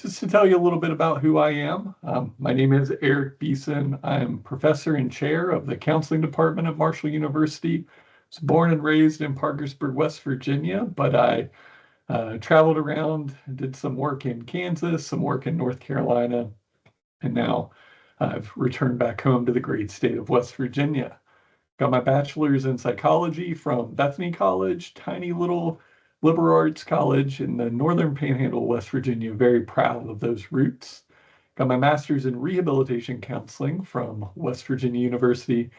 Just to tell you a little bit about who I am, my name is Eric Beeson. I'm professor and chair of the counseling department at Marshall University. I was born and raised in Parkersburg, West Virginia, but I traveled around, did some work in Kansas, some work in North Carolina, and now I've returned back home to the great state of West Virginia. Got my bachelor's in psychology from Bethany College, tiny little liberal arts college in the northern panhandle, West Virginia. Very proud of those roots. Got my master's in rehabilitation counseling from West Virginia University,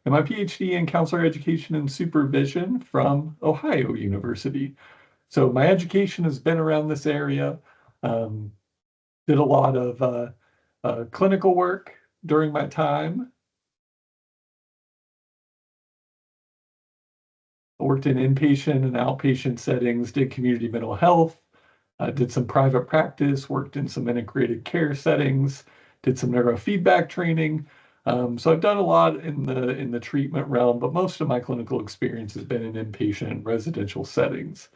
and my PhD in counselor education and supervision from Ohio University. So my education has been around this area. Did a lot of clinical work during my time. I worked in inpatient and outpatient settings, did community mental health, did some private practice, worked in some integrated care settings, did some neurofeedback training. So I've done a lot in the treatment realm, but most of my clinical experience has been in inpatient and residential settings.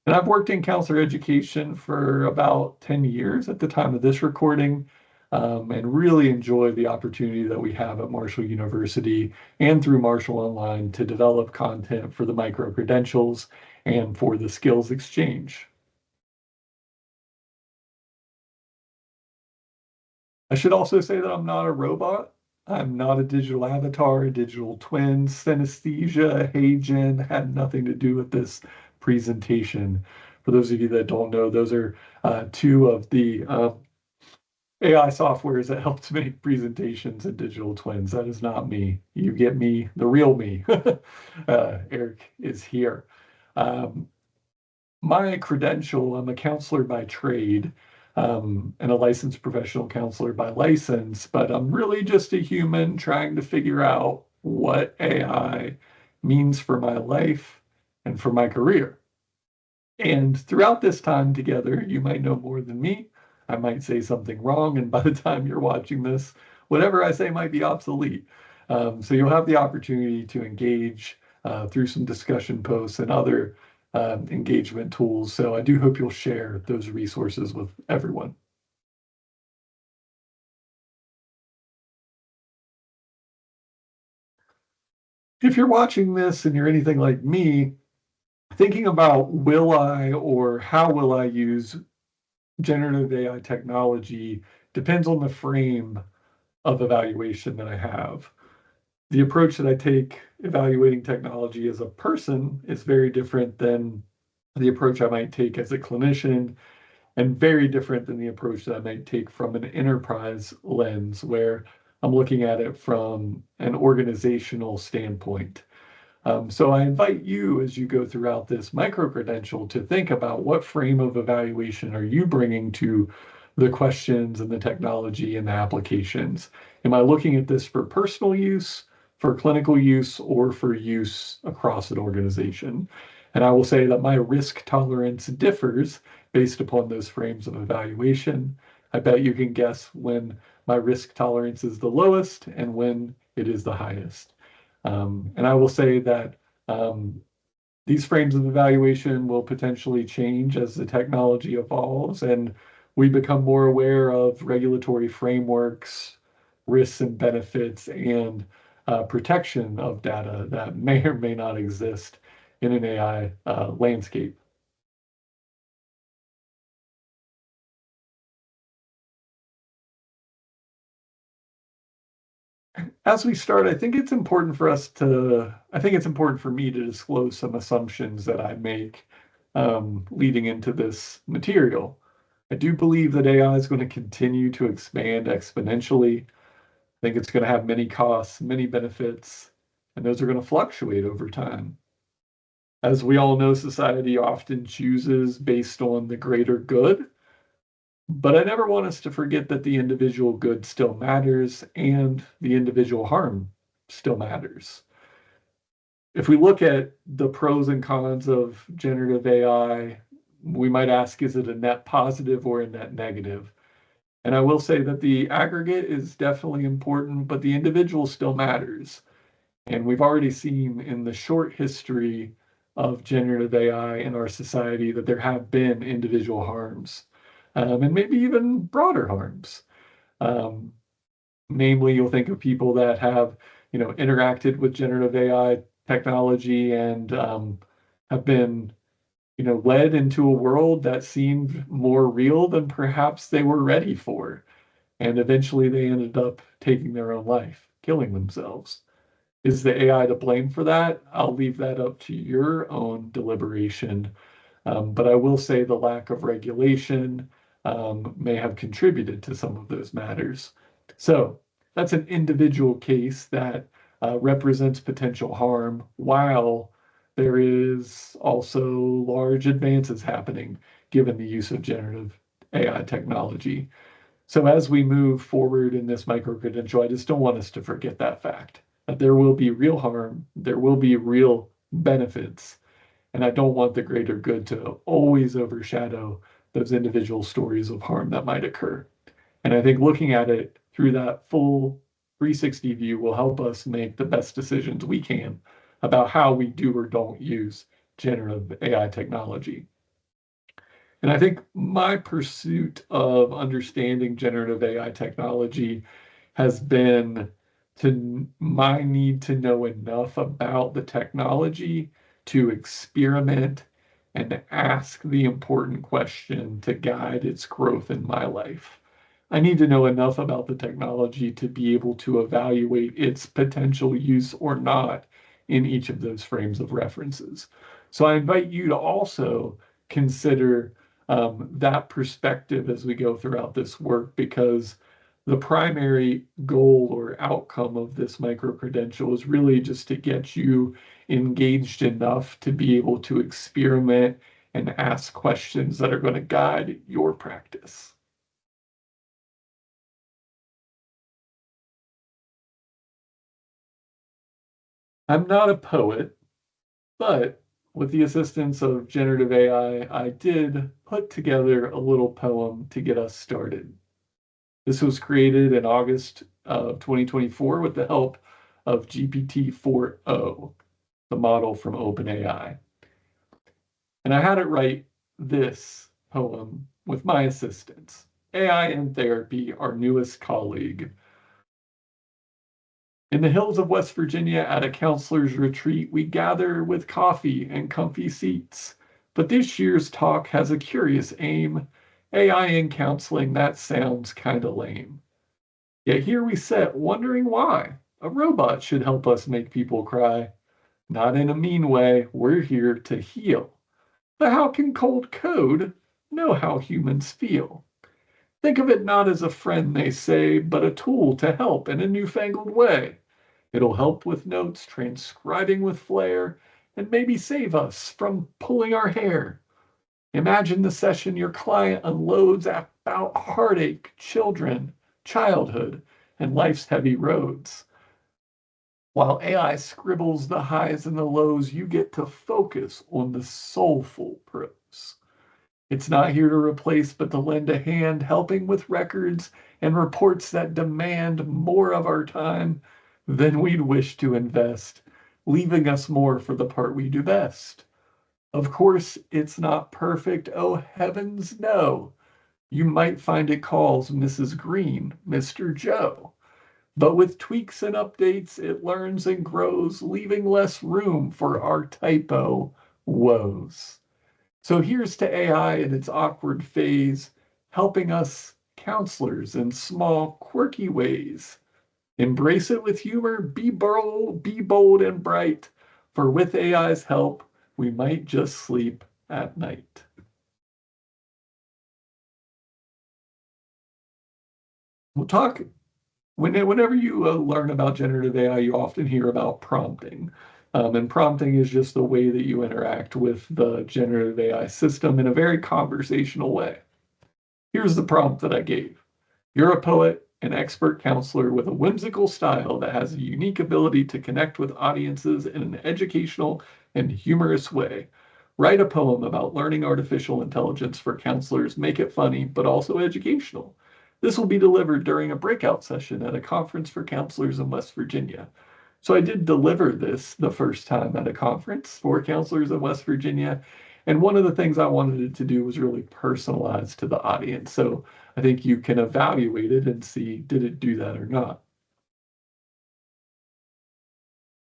And I've worked in counselor education for about 10 years at the time of this recording, and really enjoy the opportunity that we have at Marshall University and through Marshall Online to develop content for the micro-credentials and for the skills exchange. I should also say that I'm not a robot. I'm not a digital avatar, a digital twin. Synesthesia, HeyGen had nothing to do with this presentation. For those of you that don't know, those are two of the AI softwares that helps make presentations and digital twins. That is not me. You get me, the real me. Eric is here. My credential, I'm a counselor by trade, and a licensed professional counselor by license, but I'm really just a human trying to figure out what AI means for my life and for my career. And throughout this time together, you might know more than me. I might say something wrong, and by the time you're watching this, whatever I say might be obsolete. So you'll have the opportunity to engage through some discussion posts and other engagement tools. So I do hope you'll share those resources with everyone. If you're watching this and you're anything like me, thinking about will I or how will I use generative AI technology depends on the frame of evaluation that I have. The approach that I take evaluating technology as a person is very different than the approach I might take as a clinician, and very different than the approach that I might take from an enterprise lens, where I'm looking at it from an organizational standpoint. So I invite you, as you go throughout this micro-credential, to think about what frame of evaluation are you bringing to the questions and the technology and the applications. Am I looking at this for personal use, for clinical use, or for use across an organization? And I will say that my risk tolerance differs based upon those frames of evaluation. I bet you can guess when my risk tolerance is the lowest and when it is the highest. And I will say that these frames of evaluation will potentially change as the technology evolves and we become more aware of regulatory frameworks, risks and benefits, and protection of data that may or may not exist in an AI landscape. As we start, I think it's important for me to disclose some assumptions that I make leading into this material. I do believe that AI is going to continue to expand exponentially. I think it's going to have many costs, many benefits, and those are going to fluctuate over time. As we all know, society often chooses based on the greater good, but I never want us to forget that the individual good still matters and the individual harm still matters. If we look at the pros and cons of generative AI, we might ask, is it a net positive or a net negative? And I will say that the aggregate is definitely important, but the individual still matters. And we've already seen in the short history of generative AI in our society that there have been individual harms. and maybe even broader harms. Um, Namely, you'll think of people that have, interacted with generative AI technology and have been, led into a world that seemed more real than perhaps they were ready for. And eventually they ended up taking their own life, killing themselves. Is the AI to blame for that? I'll leave that up to your own deliberation. But I will say the lack of regulation may have contributed to some of those matters. So that's an individual case that represents potential harm, while there is also large advances happening given the use of generative AI technology. So as we move forward in this micro-credential, I just don't want us to forget that fact, that there will be real harm, there will be real benefits, and I don't want the greater good to always overshadow those individual stories of harm that might occur. And I think looking at it through that full 360 view will help us make the best decisions we can about how we do or don't use generative AI technology. And I think my pursuit of understanding generative AI technology has been to my need to know enough about the technology to experiment and ask the important question to guide its growth in my life. I need to know enough about the technology to be able to evaluate its potential use or not in each of those frames of references. So I invite you to also consider that perspective as we go throughout this work, because the primary goal or outcome of this micro credential is really just to get you engaged enough to be able to experiment and ask questions that are going to guide your practice. I'm not a poet, but with the assistance of generative AI, I did put together a little poem to get us started. This was created in August of 2024 with the help of GPT-4o, the model from OpenAI. And I had it write this poem with my assistance. AI in Therapy, our newest colleague. In the hills of West Virginia at a counselor's retreat, we gather with coffee and comfy seats. But this year's talk has a curious aim. AI in counseling, that sounds kinda lame. Yet here we sit, wondering why a robot should help us make people cry. Not in a mean way, we're here to heal. But how can cold code know how humans feel? Think of it not as a friend, they say, but a tool to help in a newfangled way. It'll help with notes, transcribing with flair, and maybe save us from pulling our hair. Imagine the session your client unloads about heartache, children, childhood, and life's heavy roads. While AI scribbles the highs and the lows, you get to focus on the soulful prose. It's not here to replace, but to lend a hand, helping with records and reports that demand more of our time than we'd wish to invest, leaving us more for the part we do best. Of course, it's not perfect. Oh, heavens, no. You might find it calls Mrs. Green, Mr. Joe. But with tweaks and updates, it learns and grows, leaving less room for our typo woes. So here's to AI in its awkward phase, helping us counselors in small, quirky ways. Embrace it with humor, be bold and bright, for with AI's help, we might just sleep at night. We'll talk whenever you learn about generative AI, you often hear about prompting. And prompting is just the way that you interact with the generative AI system in a very conversational way. Here's the prompt that I gave. You're a poet, an expert counselor with a whimsical style that has a unique ability to connect with audiences in an educational and humorous way. Write a poem about learning artificial intelligence for counselors. Make it funny, but also educational. This will be delivered during a breakout session at a conference for counselors in West Virginia. So I did deliver this the first time at a conference for counselors in West Virginia, And one of the things I wanted it to do was really personalize to the audience. So I think you can evaluate it and see, did it do that or not?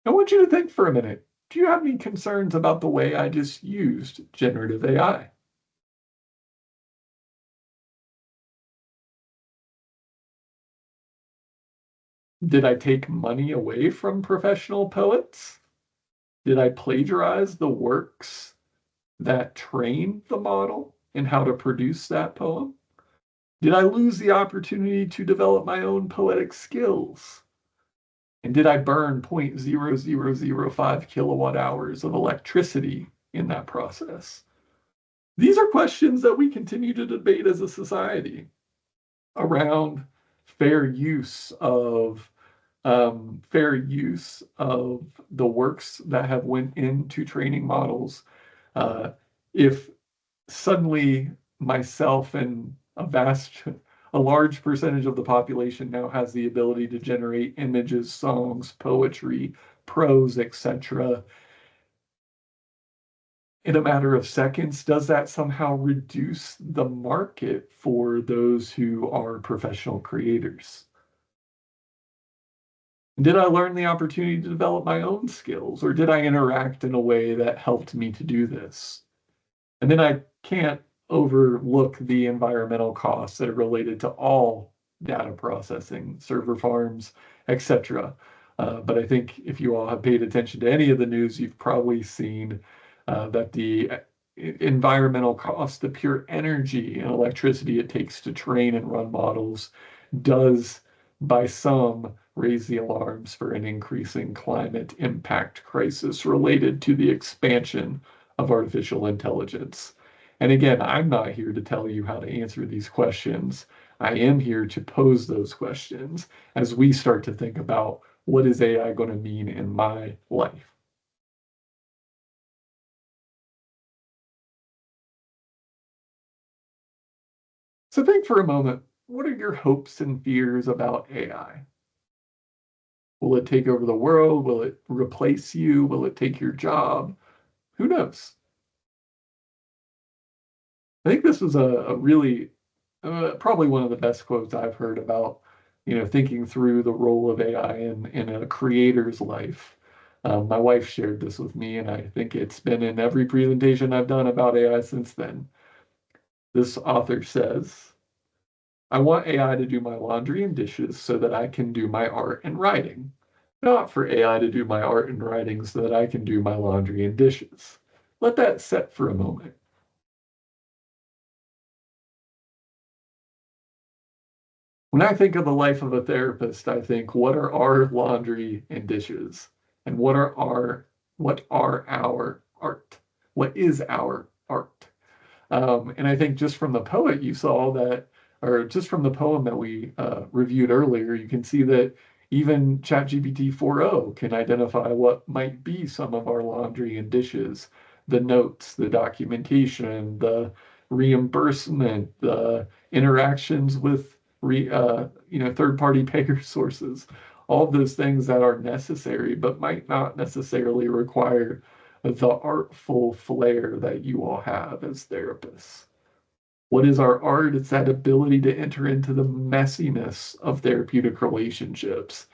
I want you to think for a minute. Do you have any concerns about the way I just used generative AI? Did I take money away from professional poets? Did I plagiarize the works that trained the model in how to produce that poem? Did I lose the opportunity to develop my own poetic skills? And did I burn 0.0005 kilowatt hours of electricity in that process? These are questions that we continue to debate as a society around fair use of fair use of the works that have went into training models. If suddenly myself and a large percentage of the population now has the ability to generate images, songs, poetry, prose, etc., in a matter of seconds, does that somehow reduce the market for those who are professional creators? Did I learn the opportunity to develop my own skills, or did I interact in a way that helped me to do this? And then I can't overlook the environmental costs that are related to all data processing, server farms, etc. But I think if you all have paid attention to any of the news, you've probably seen that the environmental cost, the pure energy and electricity it takes to train and run models, does, by some, raise the alarms for an increasing climate impact crisis related to the expansion of artificial intelligence. And again, I'm not here to tell you how to answer these questions. I am here to pose those questions as we start to think about what is AI going to mean in my life. So think for a moment, what are your hopes and fears about AI? Will it take over the world? Will it replace you? Will it take your job? Who knows? I think this was a really probably one of the best quotes I've heard about, thinking through the role of AI in a creator's life. My wife shared this with me, and I think it's been in every presentation I've done about AI since then. This author says, I want AI to do my laundry and dishes so that I can do my art and writing, not for AI to do my art and writing so that I can do my laundry and dishes. Let that set for a moment. When I think of the life of a therapist, I think, what are our laundry and dishes? And what are our art? What is our art? And I think just from the poet you saw that, or just from the poem that we reviewed earlier, you can see that even ChatGPT 4.0 can identify what might be some of our laundry and dishes, the notes, the documentation, the reimbursement, the interactions with third-party payer sources, all of those things that are necessary but might not necessarily require the artful flair that you all have as therapists. What is our art? It's that ability to enter into the messiness of therapeutic relationships.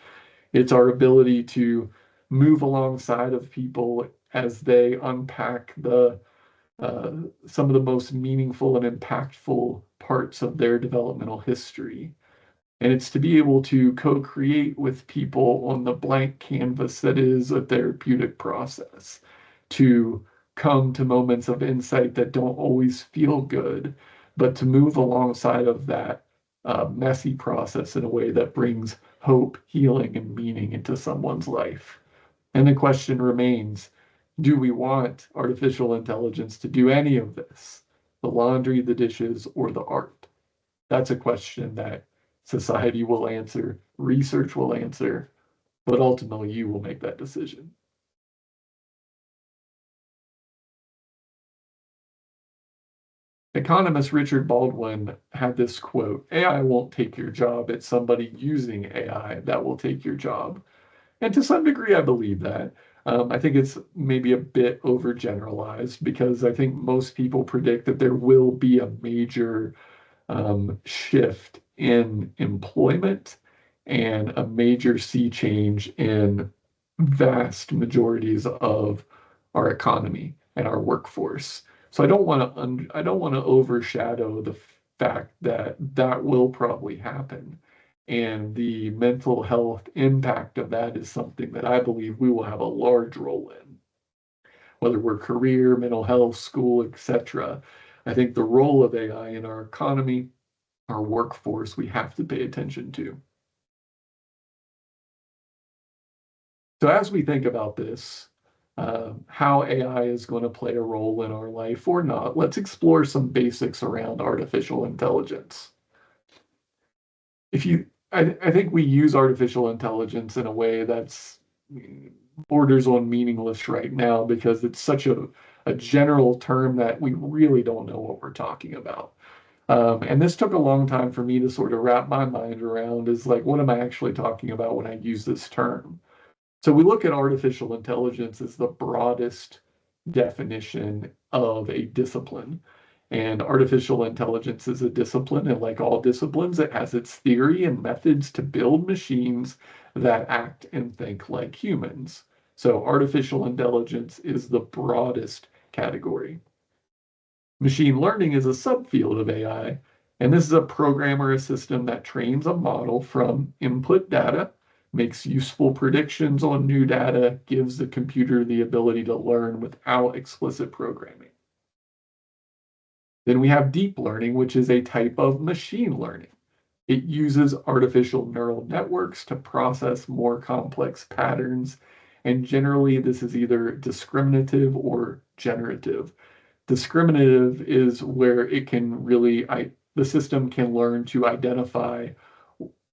It's our ability to move alongside of people as they unpack some of the most meaningful and impactful parts of their developmental history. And it's to be able to co-create with people on the blank canvas that is a therapeutic process, to come to moments of insight that don't always feel good, but to move alongside of that messy process in a way that brings hope, healing, and meaning into someone's life. And the question remains, do we want artificial intelligence to do any of this? The laundry, the dishes, or the art? That's a question that society will answer, research will answer, but ultimately you will make that decision. Economist Richard Baldwin had this quote, AI won't take your job, it's somebody using AI that will take your job. And to some degree, I believe that. I think it's maybe a bit overgeneralized because I think most people predict that there will be a major shift in employment and a major sea change in vast majorities of our economy and our workforce. So I don't want to overshadow the fact that that will probably happen. And the mental health impact of that is something that I believe we will have a large role in, whether we're career, mental health, school, etc. I think the role of AI in our economy, our workforce, we have to pay attention to. So as we think about this, how AI is going to play a role in our life or not, let's explore some basics around artificial intelligence. If you, I think we use artificial intelligence in a way that's borders on meaningless right now because it's such a general term that we really don't know what we're talking about. And this took a long time for me to sort of wrap my mind around is like, what am I actually talking about when I use this term? So we look at artificial intelligence as the broadest definition of a discipline. And artificial intelligence is a discipline, and like all disciplines, it has its theory and methods to build machines that act and think like humans. So artificial intelligence is the broadest category. Machine learning is a subfield of AI, and this is a program or a system that trains a model from input data, makes useful predictions on new data, gives the computer the ability to learn without explicit programming. Then we have deep learning, which is a type of machine learning. It uses artificial neural networks to process more complex patterns, and generally this is either discriminative or generative. Discriminative is where it can really, the system can learn to identify,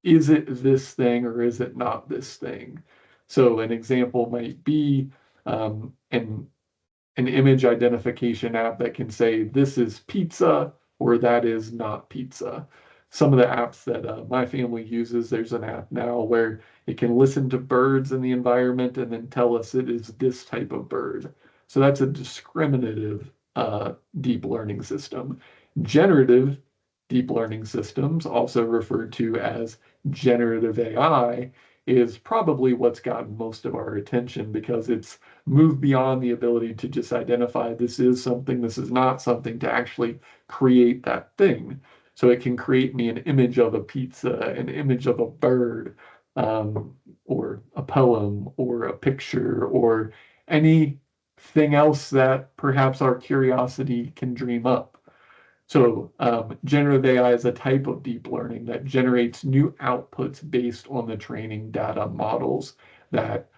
is it this thing or is it not this thing? So an example might be an image identification app that can say this is pizza or that is not pizza. Some of the apps that my family uses, there's an app now where it can listen to birds in the environment and then tell us it is this type of bird. So that's a discriminative deep learning system. Generative deep learning systems, also referred to as generative AI, is probably what's gotten most of our attention because it's moved beyond the ability to just identify this is something, this is not something, to actually create that thing. So it can create me an image of a pizza, an image of a bird, or a poem, or a picture, or anything else that perhaps our curiosity can dream up. So generative AI is a type of deep learning that generates new outputs based on the training data models that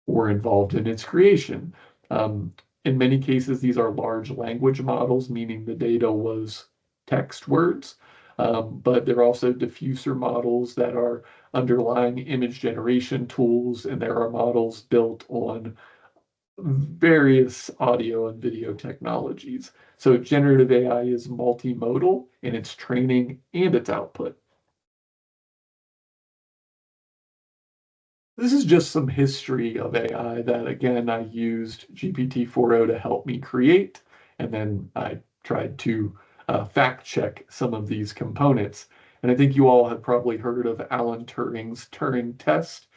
were involved in its creation. In many cases, these are large language models, meaning the data was text words, but there are also diffuser models that are underlying image generation tools, and there are models built on various audio and video technologies. So generative AI is multimodal in its training and its output. This is just some history of AI that, again, I used GPT-4o to help me create, and then I tried to fact check some of these components. And I think you all have probably heard of Alan Turing's Turing test,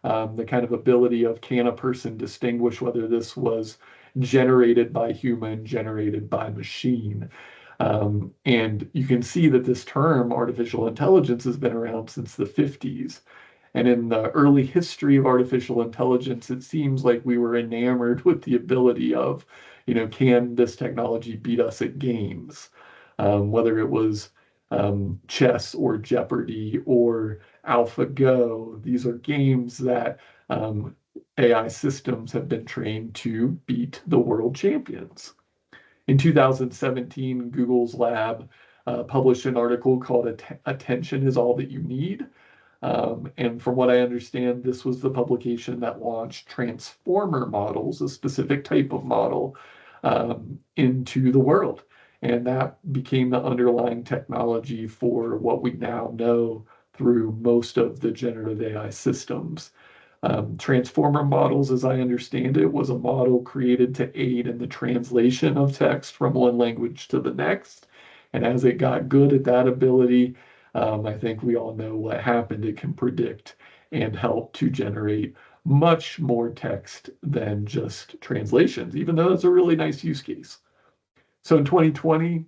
the kind of ability of can a person distinguish whether this was generated by human, generated by machine. And you can see that this term, artificial intelligence, has been around since the 50s. And in the early history of artificial intelligence, it seems like we were enamored with the ability of, can this technology beat us at games? Whether it was chess or Jeopardy or AlphaGo, these are games that AI systems have been trained to beat the world champions. In 2017, Google's lab published an article called Attention is All That You Need. And from what I understand, this was the publication that launched transformer models, a specific type of model, into the world. And that became the underlying technology for what we now know through most of the generative AI systems. Transformer models, as I understand it, was a model created to aid in the translation of text from one language to the next. And as it got good at that ability, I think we all know what happened. It can predict and help to generate much more text than just translations, even though that's a really nice use case. So in 2020,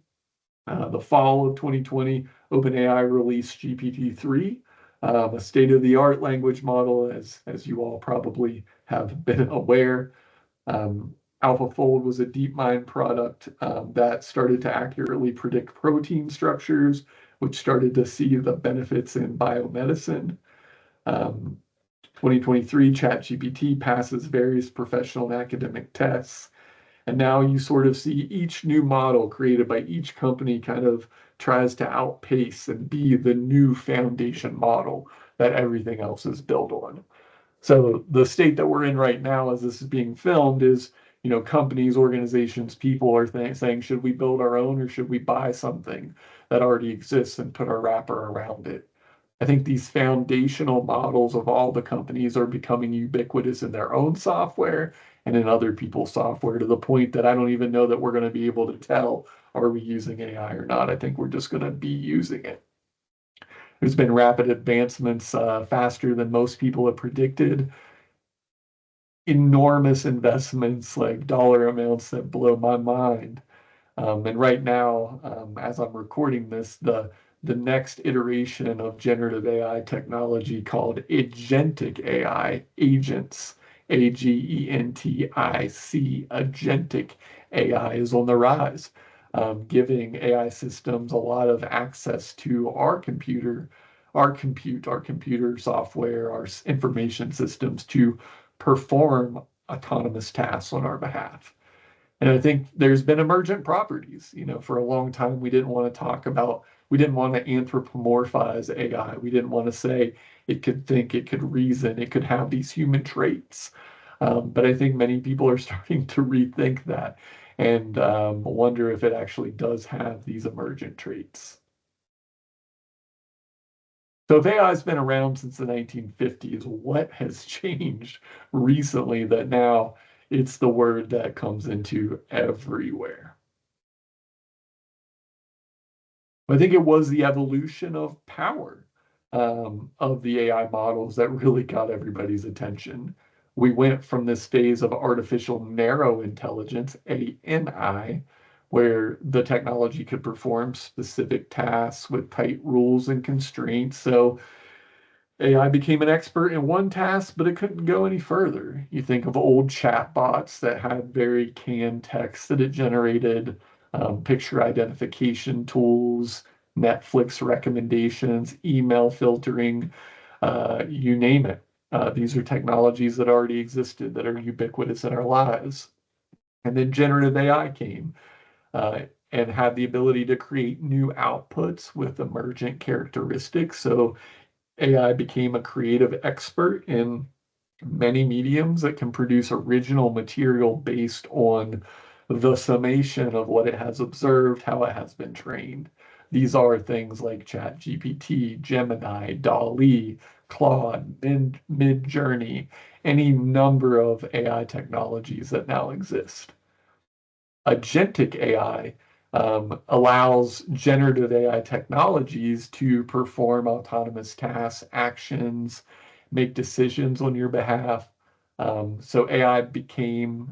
the fall of 2020, OpenAI released GPT-3, a state-of-the-art language model, as you all probably have been aware. AlphaFold was a DeepMind product that started to accurately predict protein structures, which started to see the benefits in biomedicine. 2023, ChatGPT passes various professional and academic tests. And now you sort of see each new model created by each company kind of tries to outpace and be the new foundation model that everything else is built on. So the state that we're in right now as this is being filmed is, companies, organizations, people are saying, should we build our own or should we buy something that already exists and put our wrapper around it? I think these foundational models of all the companies are becoming ubiquitous in their own software and in other people's software to the point that I don't even know that we're going to be able to tell, are we using AI or not? I think we're just going to be using it. There's been rapid advancements faster than most people have predicted. Enormous investments, like dollar amounts that blow my mind. And right now, as I'm recording this, the next iteration of generative AI technology called agentic AI, agents, AGENTIC, agentic AI is on the rise, giving AI systems a lot of access to our computer, our computer software, our information systems to perform autonomous tasks on our behalf. And I think there's been emergent properties. For a long time, we didn't want to anthropomorphize AI. We didn't want to say it could think, it could reason, it could have these human traits. But I think many people are starting to rethink that and wonder if it actually does have these emergent traits. So if AI has been around since the 1950s, what has changed recently that now it's the word that comes into everywhere? I think it was the evolution of power of the AI models that really got everybody's attention. We went from this phase of artificial narrow intelligence, ANI, where the technology could perform specific tasks with tight rules and constraints. So AI became an expert in one task, but it couldn't go any further. You think of old chatbots that had very canned text that it generated, picture identification tools, Netflix recommendations, email filtering, you name it. These are technologies that already existed that are ubiquitous in our lives. And then generative AI came and had the ability to create new outputs with emergent characteristics. So AI became a creative expert in many mediums that can produce original material based on the summation of what it has observed, how it has been trained. These are things like ChatGPT, Gemini, DALL-E, Claude, Midjourney, any number of AI technologies that now exist. Agentic AI allows generative AI technologies to perform autonomous tasks, actions, make decisions on your behalf. So AI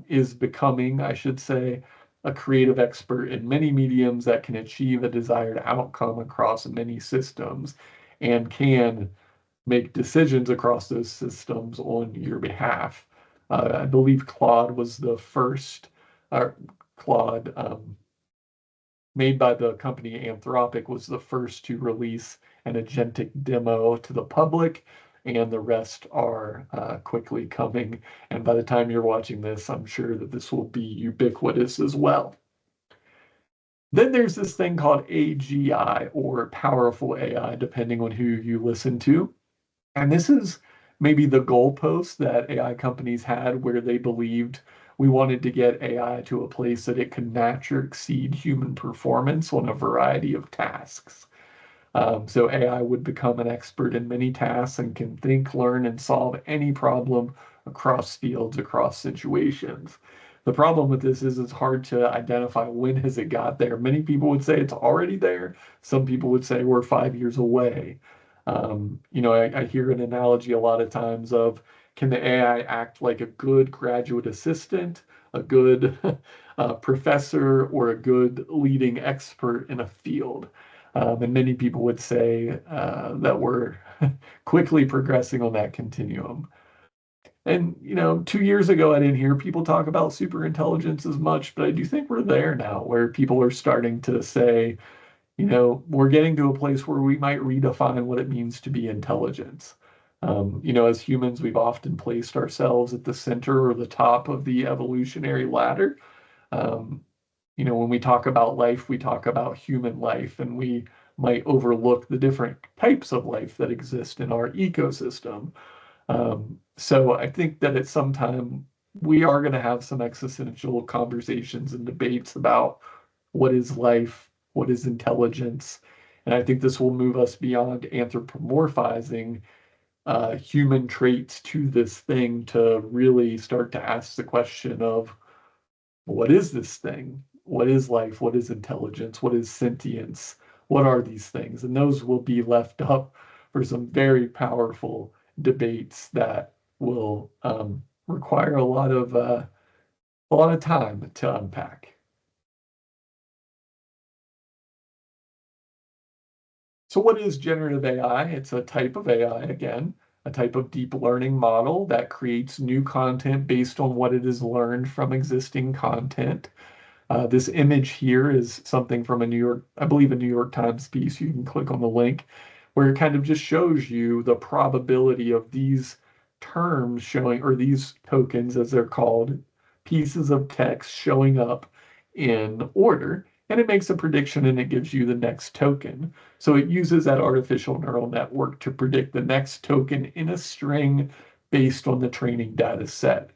is becoming, I should say, a creative expert in many mediums that can achieve a desired outcome across many systems and can make decisions across those systems on your behalf. I believe Claude was the first, Claude, made by the company Anthropic, was the first to release an agentic demo to the public, and the rest are quickly coming. And by the time you're watching this, I'm sure that this will be ubiquitous as well. Then there's this thing called AGI, or powerful AI, depending on who you listen to. And this is maybe the goalpost that AI companies had, where they believed we wanted to get AI to a place that it could match or exceed human performance on a variety of tasks. So AI would become an expert in many tasks and can think, learn, and solve any problem across fields, across situations. The problem with this is it's hard to identify when has it got there. Many people would say it's already there. Some people would say we're 5 years away. I hear an analogy a lot of times of, can the AI act like a good graduate assistant, a good professor, or a good leading expert in a field? And many people would say that we're quickly progressing on that continuum. And, 2 years ago, I didn't hear people talk about super intelligence as much, but I do think we're there now where people are starting to say, we're getting to a place where we might redefine what it means to be intelligence. As humans, we've often placed ourselves at the center or the top of the evolutionary ladder. Um, when we talk about life, we talk about human life, and we might overlook the different types of life that exist in our ecosystem. So I think that at some time we are going to have some existential conversations and debates about what is life, what is intelligence, and I think this will move us beyond anthropomorphizing human traits to this thing to really start to ask the question of, what is this thing? What is life? What is intelligence? What is sentience? What are these things? And those will be left up for some very powerful debates that will require a lot of time to unpack. So what is generative AI? It's a type of AI, again, a type of deep learning model that creates new content based on what it has learned from existing content. This image here is something from I believe a New York Times piece. You can click on the link where it kind of just shows you the probability of these terms showing, or these tokens as they're called, pieces of text showing up in order. And it makes a prediction and it gives you the next token. So it uses that artificial neural network to predict the next token in a string based on the training data set.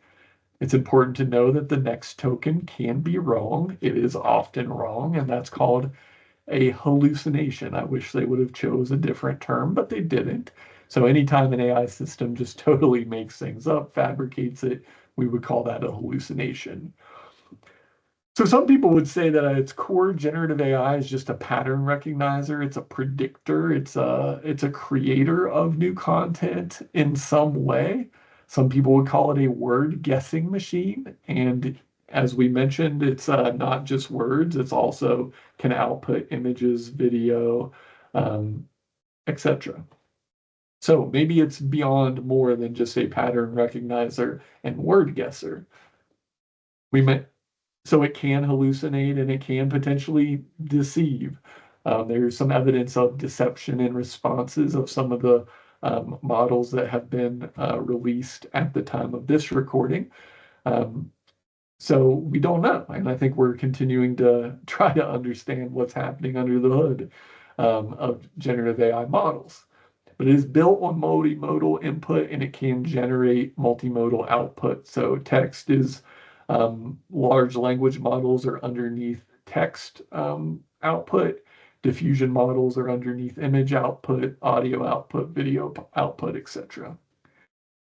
It's important to know that the next token can be wrong. It is often wrong, and that's called a hallucination. I wish they would have chose a different term, but they didn't. So anytime an AI system just totally makes things up, fabricates it, we would call that a hallucination. So some people would say that at its core, generative AI is just a pattern recognizer. It's a predictor. It's a creator of new content in some way. Some people would call it a word guessing machine. And as we mentioned, it's not just words. It's also can output images, video, etc. So maybe it's beyond more than just a pattern recognizer and word guesser. We may, so it can hallucinate and it can potentially deceive. There's some evidence of deception in responses of some of the models that have been released at the time of this recording. So we don't know. And I think we're continuing to try to understand what's happening under the hood of generative AI models. But it is built on multimodal input and it can generate multimodal output. So text is large language models are underneath text output. Diffusion models are underneath image output, audio output, video output, etc.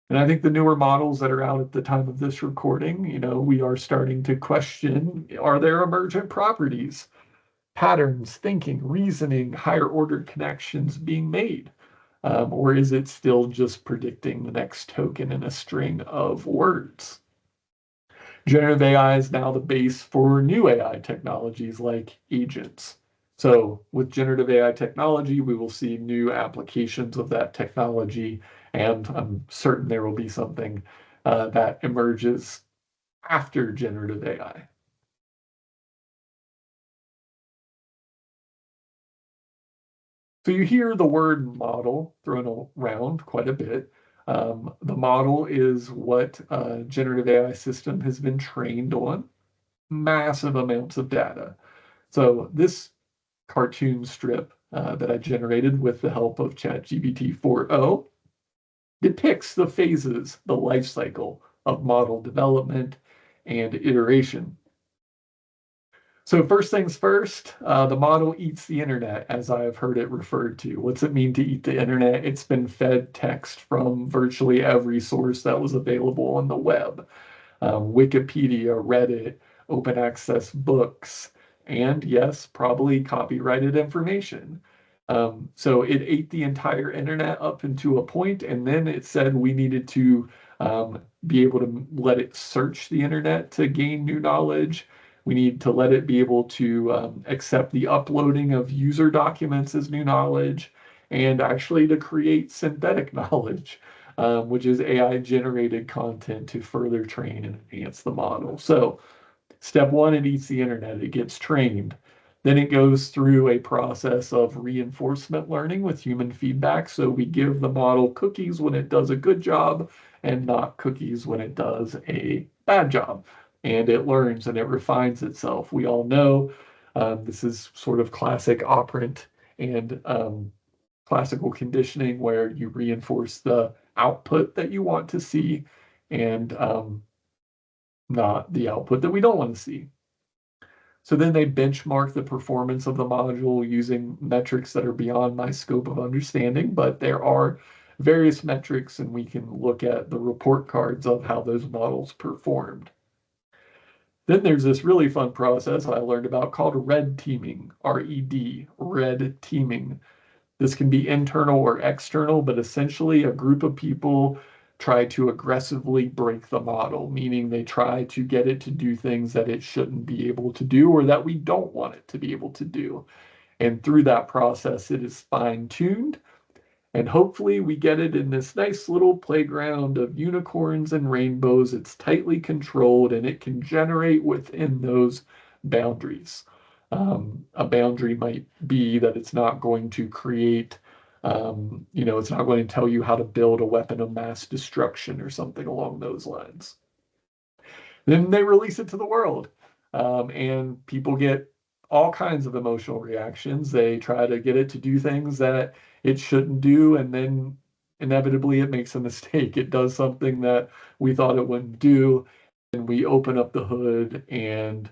And I think the newer models that are out at the time of this recording, we are starting to question, are there emergent properties, patterns, thinking, reasoning, higher order connections being made? Or is it still just predicting the next token in a string of words? Generative AI is now the base for new AI technologies like agents. So with generative AI technology, we will see new applications of that technology, and I'm certain there will be something that emerges after generative AI. So you hear the word model thrown around quite a bit. The model is what a generative AI system has been trained on, massive amounts of data. So this cartoon strip that I generated with the help of ChatGPT 4o depicts the phases, the life cycle of model development and iteration. So first things first, the model eats the internet, as I've heard it referred to. What's it mean to eat the internet? It's been fed text from virtually every source that was available on the web. Wikipedia, Reddit, open access books, and yes, probably copyrighted information. So it ate the entire internet up into a point, and then it said we needed to be able to let it search the internet to gain new knowledge. We need to let it be able to accept the uploading of user documents as new knowledge, and actually to create synthetic knowledge, which is AI generated content to further train and enhance the model. So step one, it eats the internet, it gets trained. Then it goes through a process of reinforcement learning with human feedback. So we give the model cookies when it does a good job and not cookies when it does a bad job. And it learns and it refines itself. We all know this is sort of classic operant and classical conditioning where you reinforce the output that you want to see and not the output that we don't want to see. So then they benchmark the performance of the module using metrics that are beyond my scope of understanding, but there are various metrics and we can look at the report cards of how those models performed. Then there's this really fun process I learned about called red teaming, R-E-D, red teaming. This can be internal or external, but essentially a group of people try to aggressively break the model, meaning they try to get it to do things that it shouldn't be able to do or that we don't want it to be able to do. And through that process, it is fine-tuned. And hopefully we get it in this nice little playground of unicorns and rainbows. It's tightly controlled and it can generate within those boundaries. A boundary might be that it's not going to create, it's not going to tell you how to build a weapon of mass destruction or something along those lines. Then they release it to the world, and people get all kinds of emotional reactions. They try to get it to do things that it shouldn't do, and then inevitably it makes a mistake. It does something that we thought it wouldn't do, and we open up the hood and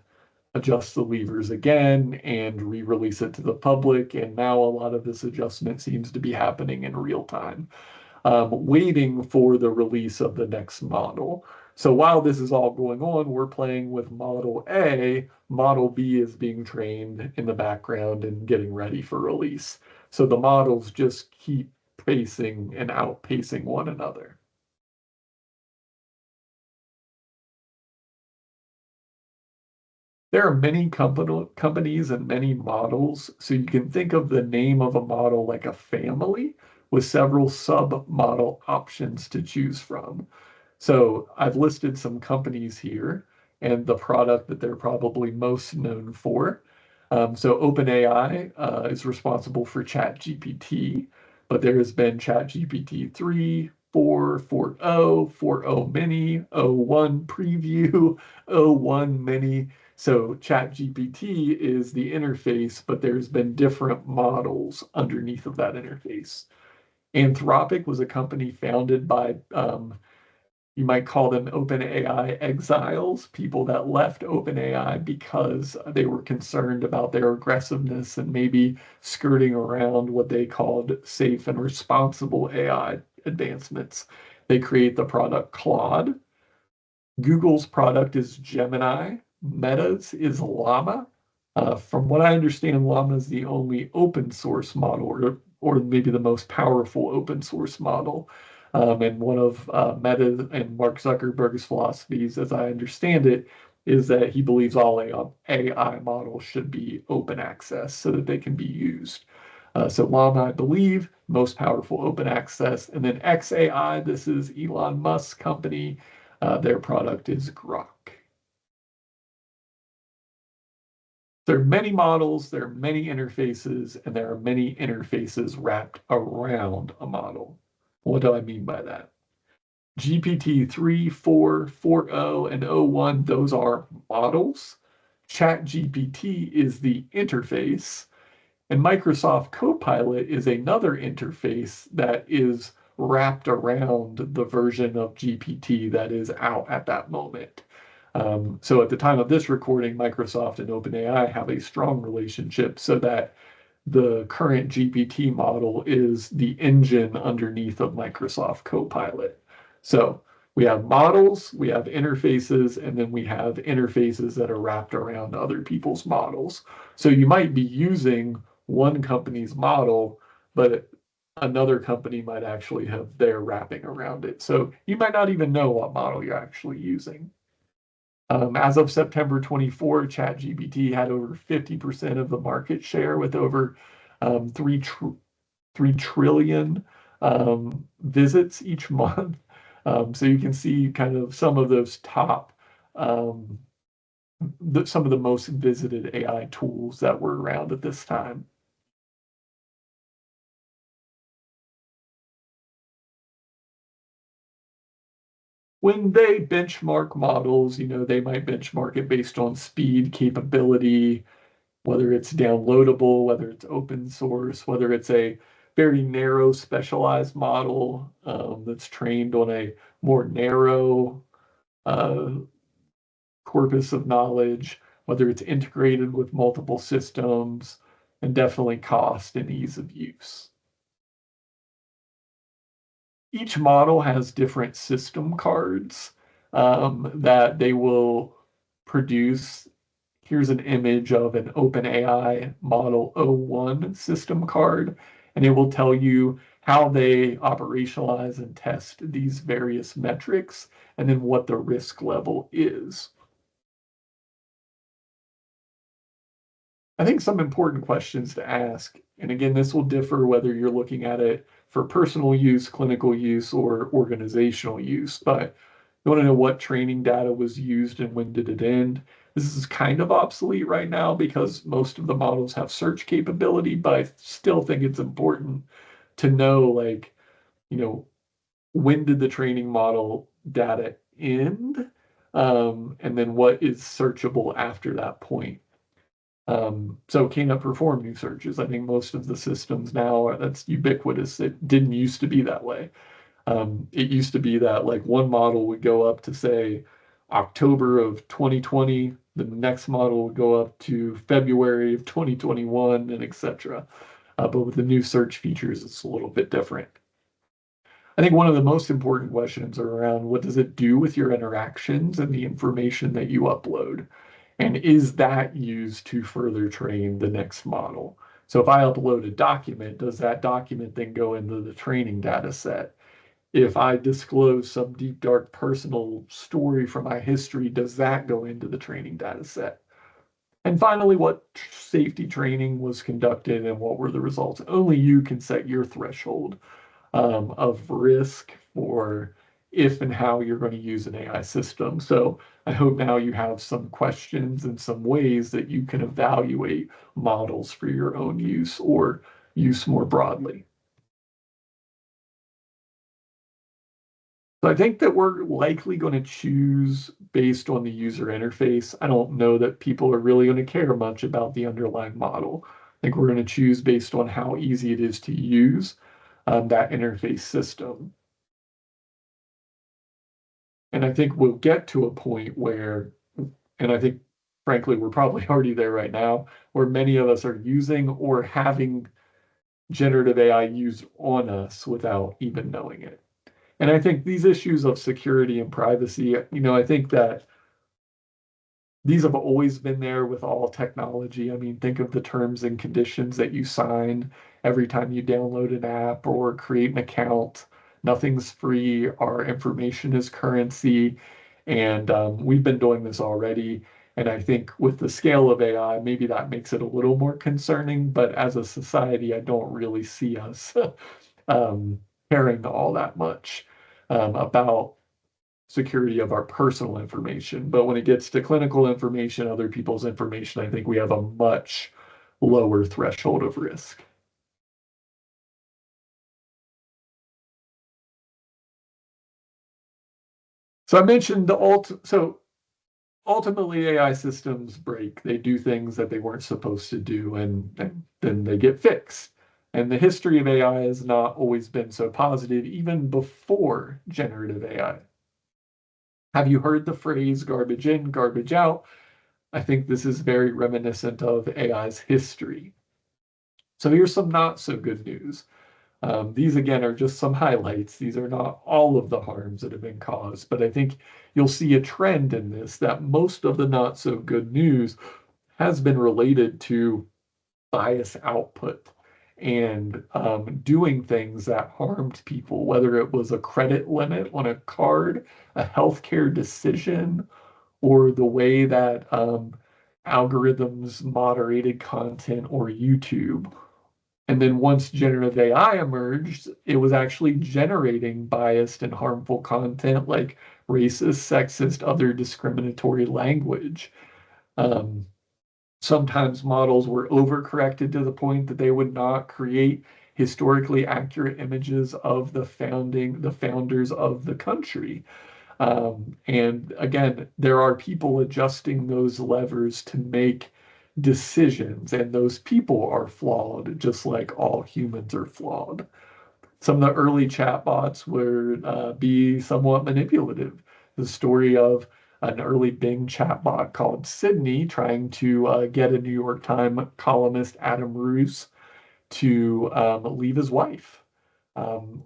adjust the levers again and re-release it to the public. And now a lot of this adjustment seems to be happening in real time, waiting for the release of the next model. So while this is all going on, we're playing with Model A. Model B is being trained in the background and getting ready for release. So the models just keep pacing and outpacing one another. There are many companies and many models, so you can think of the name of a model like a family with several sub-model options to choose from. So I've listed some companies here and the product that they're probably most known for. So OpenAI is responsible for ChatGPT, but there has been ChatGPT 3, 4, 4.0, 4.0 mini, o1 preview, o1 mini. So ChatGPT is the interface, but there's been different models underneath of that interface. Anthropic was a company founded by you might call them OpenAI exiles, people that left OpenAI because they were concerned about their aggressiveness and maybe skirting around what they called safe and responsible AI advancements. They create the product Claude. Google's product is Gemini. Meta's is Llama. From what I understand, Llama is the only open source model, or maybe the most powerful open source model. And one of Meta and Mark Zuckerberg's philosophies, as I understand it, is that he believes all AI models should be open access so that they can be used. So Llama, I believe, most powerful open access. And then xAI, this is Elon Musk's company. Their product is Grok. There are many models, there are many interfaces, and there are many interfaces wrapped around a model. What do I mean by that? GPT-3, 4, 4.0, and o1, those are models. ChatGPT is the interface. And Microsoft Copilot is another interface that is wrapped around the version of GPT that is out at that moment. So at the time of this recording, Microsoft and OpenAI have a strong relationship so that the current GPT model is the engine underneath of Microsoft Copilot. So we have models, we have interfaces, and then we have interfaces that are wrapped around other people's models. So you might be using one company's model, but another company might actually have their wrapping around it. So you might not even know what model you're actually using. As of September 24, ChatGPT had over 50% of the market share with over 3 trillion visits each month. So you can see kind of some of those top, um, some of the most visited AI tools that were around at this time. When they benchmark models, they might benchmark it based on speed, capability, whether it's downloadable, whether it's open source, whether it's a very narrow specialized model that's trained on a more narrow uh, corpus of knowledge, whether it's integrated with multiple systems, and definitely cost and ease of use. Each model has different system cards that they will produce. Here's an image of an OpenAI Model O1 system card, and it will tell you how they operationalize and test these various metrics, and then what the risk level is. I think some important questions to ask, and again, this will differ whether you're looking at it for personal use, clinical use, or organizational use, but you want to know what training data was used and when did it end. This is kind of obsolete right now because most of the models have search capability, but I still think it's important to know, like, when did the training model data end? And then what is searchable after that point? So can it perform new searches? I think most of the systems now, that's ubiquitous. It didn't used to be that way. It used to be that like one model would go up to say October of 2020, the next model would go up to February of 2021, and etc. But with the new search features, it's a little bit different. I think one of the most important questions are around what does it do with your interactions and the information that you upload? And is that used to further train the next model? So if I upload a document, does that document then go into the training data set? If I disclose some deep, dark personal story from my history, does that go into the training data set? And finally, what safety training was conducted and what were the results? Only you can set your threshold of risk for if and how you're going to use an AI system. So I hope now you have some questions and some ways that you can evaluate models for your own use or use more broadly. So I think that we're likely going to choose based on the user interface. I don't know that people are really going to care much about the underlying model. I think we're going to choose based on how easy it is to use that interface system. And I think we'll get to a point where, and I think frankly, we're probably already there right now, where many of us are using or having generative AI used on us without even knowing it. And I think these issues of security and privacy, I think that these have always been there with all technology. I mean, think of the terms and conditions that you sign every time you download an app or create an account. Nothing's free. Our information is currency. And we've been doing this already. And I think with the scale of AI, maybe that makes it a little more concerning. But as a society, I don't really see us um, caring all that much about security of our personal information. But when it gets to clinical information, other people's information, I think we have a much lower threshold of risk. So I mentioned so ultimately AI systems break. They do things that they weren't supposed to do, and then they get fixed. And the history of AI has not always been so positive, even before generative AI. Have you heard the phrase garbage in, garbage out? I think this is very reminiscent of AI's history. So here's some not so good news. These again are just some highlights. These are not all of the harms that have been caused, but I think you'll see a trend in this that most of the not so good news has been related to bias output and doing things that harmed people, whether it was a credit limit on a card, a healthcare decision, or the way that algorithms moderated content or YouTube. And then once generative AI emerged, it was actually generating biased and harmful content like racist, sexist, other discriminatory language. Um, Sometimes models were overcorrected to the point that they would not create historically accurate images of the founders of the country. And again, there are people adjusting those levers to make decisions, and those people are flawed, just like all humans are flawed. Some of the early chatbots would be somewhat manipulative. The story of an early Bing chatbot called Sydney trying to get a New York Times columnist, Adam Roos, to leave his wife. Um,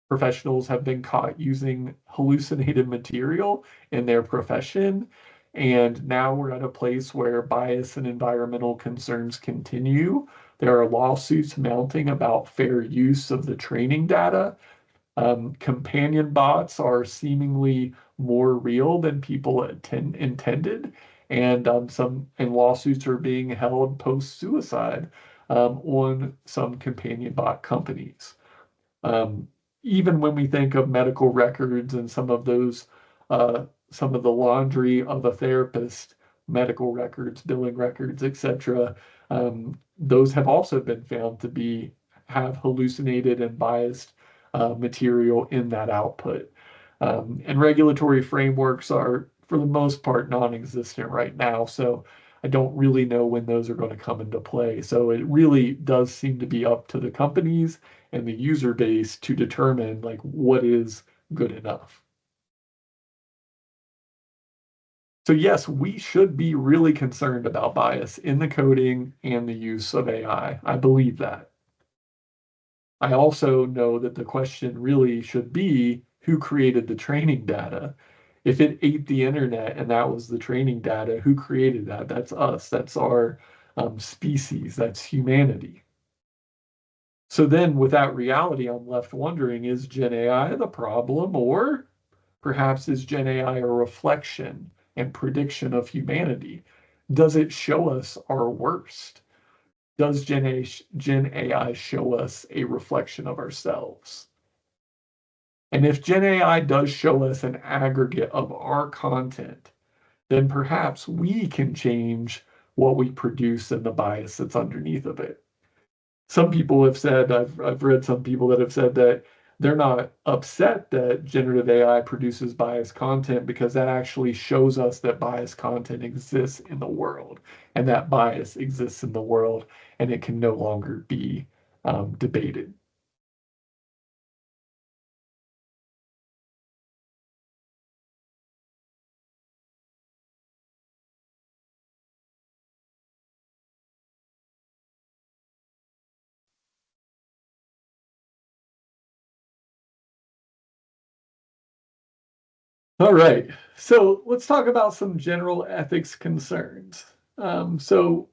Professionals have been caught using hallucinated material in their profession. And now we're at a place where bias and environmental concerns continue. There are lawsuits mounting about fair use of the training data. Companion bots are seemingly more real than people intended, and some and lawsuits are being held post-suicide on some companion bot companies. Um, Even when we think of medical records and some of the laundry of a therapist, medical records, billing records, etc., those have also been found to be have hallucinated and biased material in that output. And regulatory frameworks are, for the most part, non-existent right now. So I don't really know when those are going to come into play. So it really does seem to be up to the companies and the user base to determine like what is good enough. So yes, we should be really concerned about bias in the coding and the use of AI. I believe that. I also know that the question really should be who created the training data? If it ate the internet and that was the training data, who created that? That's us. That's our species. That's humanity. So then, with that reality, I'm left wondering, is Gen AI the problem, or perhaps is Gen AI a reflection and prediction of humanity? Does it show us our worst? Does Gen AI show us a reflection of ourselves? And if Gen AI does show us an aggregate of our content, then perhaps we can change what we produce and the bias that's underneath of it. Some people have said, I've read some people that have said that they're not upset that generative AI produces biased content because that actually shows us that biased content exists in the world and that bias exists in the world and it can no longer be debated. All right, so let's talk about some general ethics concerns. So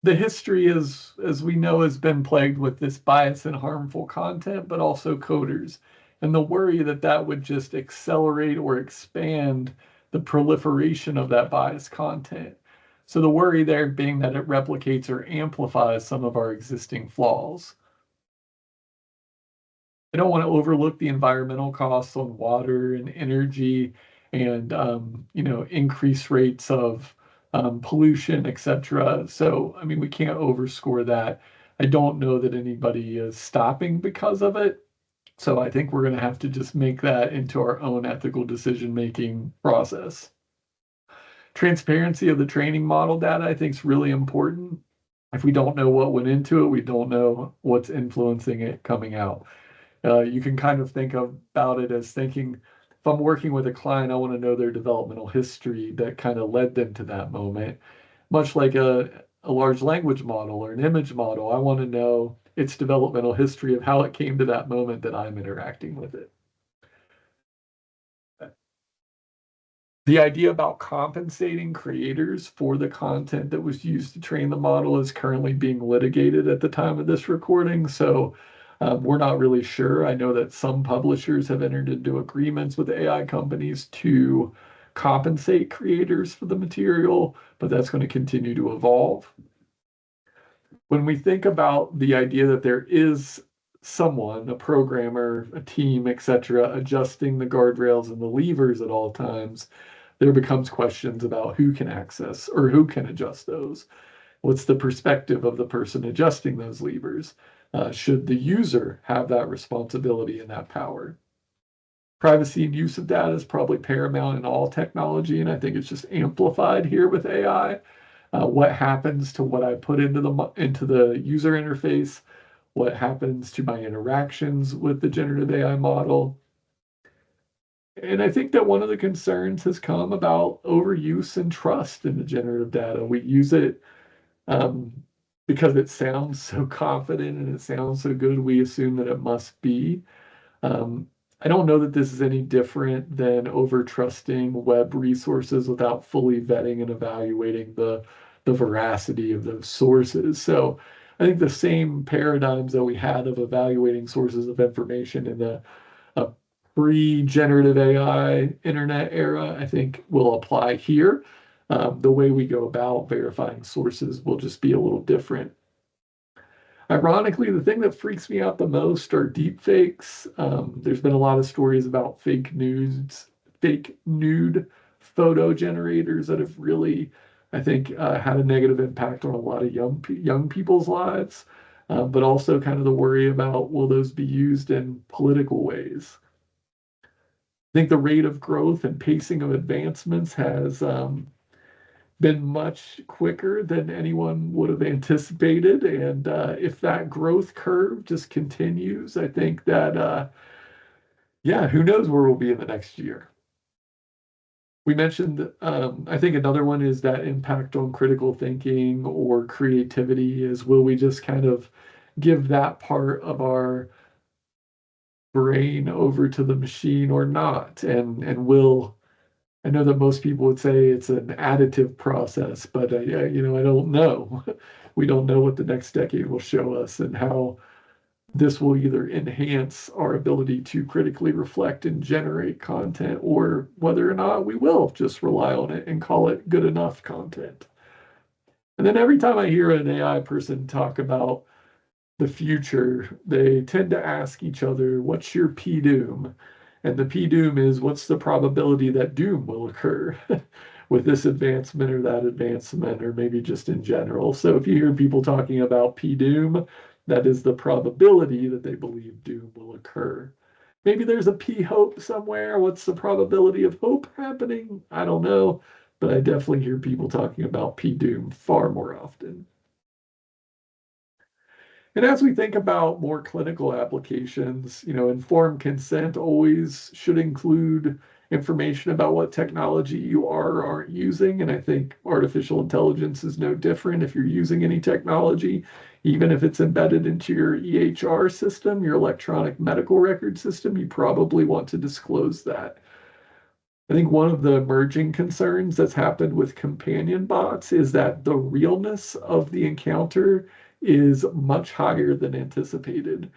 the history is, as we know, has been plagued with this bias and harmful content, but also coders, and the worry that that would just accelerate or expand the proliferation of that biased content. So the worry there being that it replicates or amplifies some of our existing flaws. I don't want to overlook the environmental costs on water and energy and increased rates of pollution, etc. So I mean we can't overscore that. I don't know that anybody is stopping because of it. So I think we're going to have to just make that into our own ethical decision making process. Transparency of the training model data I think is really important. If we don't know what went into it, we don't know what's influencing it coming out. You can kind of think about it as thinking if I'm working with a client, I want to know their developmental history that kind of led them to that moment. Much like a large language model or an image model, I want to know its developmental history of how it came to that moment that I'm interacting with it. The idea about compensating creators for the content that was used to train the model is currently being litigated at the time of this recording. So we're not really sure. I know that some publishers have entered into agreements with AI companies to compensate creators for the material, but that's going to continue to evolve. When we think about the idea that there is someone, a programmer, a team, etc., adjusting the guardrails and the levers at all times, there becomes questions about who can access or who can adjust those. What's the perspective of the person adjusting those levers? Should the user have that responsibility and that power? Privacy and use of data is probably paramount in all technology, and I think it's just amplified here with AI. What happens to what I put into the user interface? What happens to my interactions with the generative AI model? And I think that one of the concerns has come about overuse and trust in the generative data. We use it um, because it sounds so confident and it sounds so good, we assume that it must be. Um, I don't know that this is any different than over trusting web resources without fully vetting and evaluating the veracity of those sources. So I think the same paradigms that we had of evaluating sources of information in the pre-generative AI internet era, I think will apply here. The way we go about verifying sources will just be a little different. Ironically, the thing that freaks me out the most are deep fakes. There's been a lot of stories about fake nude photo generators that have really, I think, had a negative impact on a lot of young people's lives. But also kind of the worry about will those be used in political ways. I think the rate of growth and pacing of advancements has been much quicker than anyone would have anticipated. And if that growth curve just continues, I think that, yeah, who knows where we'll be in the next year. We mentioned, I think another one is that impact on critical thinking or creativity is will we just kind of give that part of our brain over to the machine or not? And will I know that most people would say it's an additive process, but I don't know. We don't know what the next decade will show us and how this will either enhance our ability to critically reflect and generate content, or whether or not we will just rely on it and call it good enough content. And then every time I hear an AI person talk about the future, they tend to ask each other, what's your P-doom? And the P-doom is what's the probability that doom will occur with this advancement or that advancement, or maybe just in general. So if you hear people talking about P-doom, that is the probability that they believe doom will occur. Maybe there's a P-hope somewhere. What's the probability of hope happening? I don't know, but I definitely hear people talking about P-doom far more often. And as we think about more clinical applications, informed consent always should include information about what technology you are or aren't using. And I think artificial intelligence is no different. If you're using any technology, even if it's embedded into your EHR system, your electronic medical record system, you probably want to disclose that. I think one of the emerging concerns that's happened with companion bots is that the realness of the encounter is much higher than anticipated.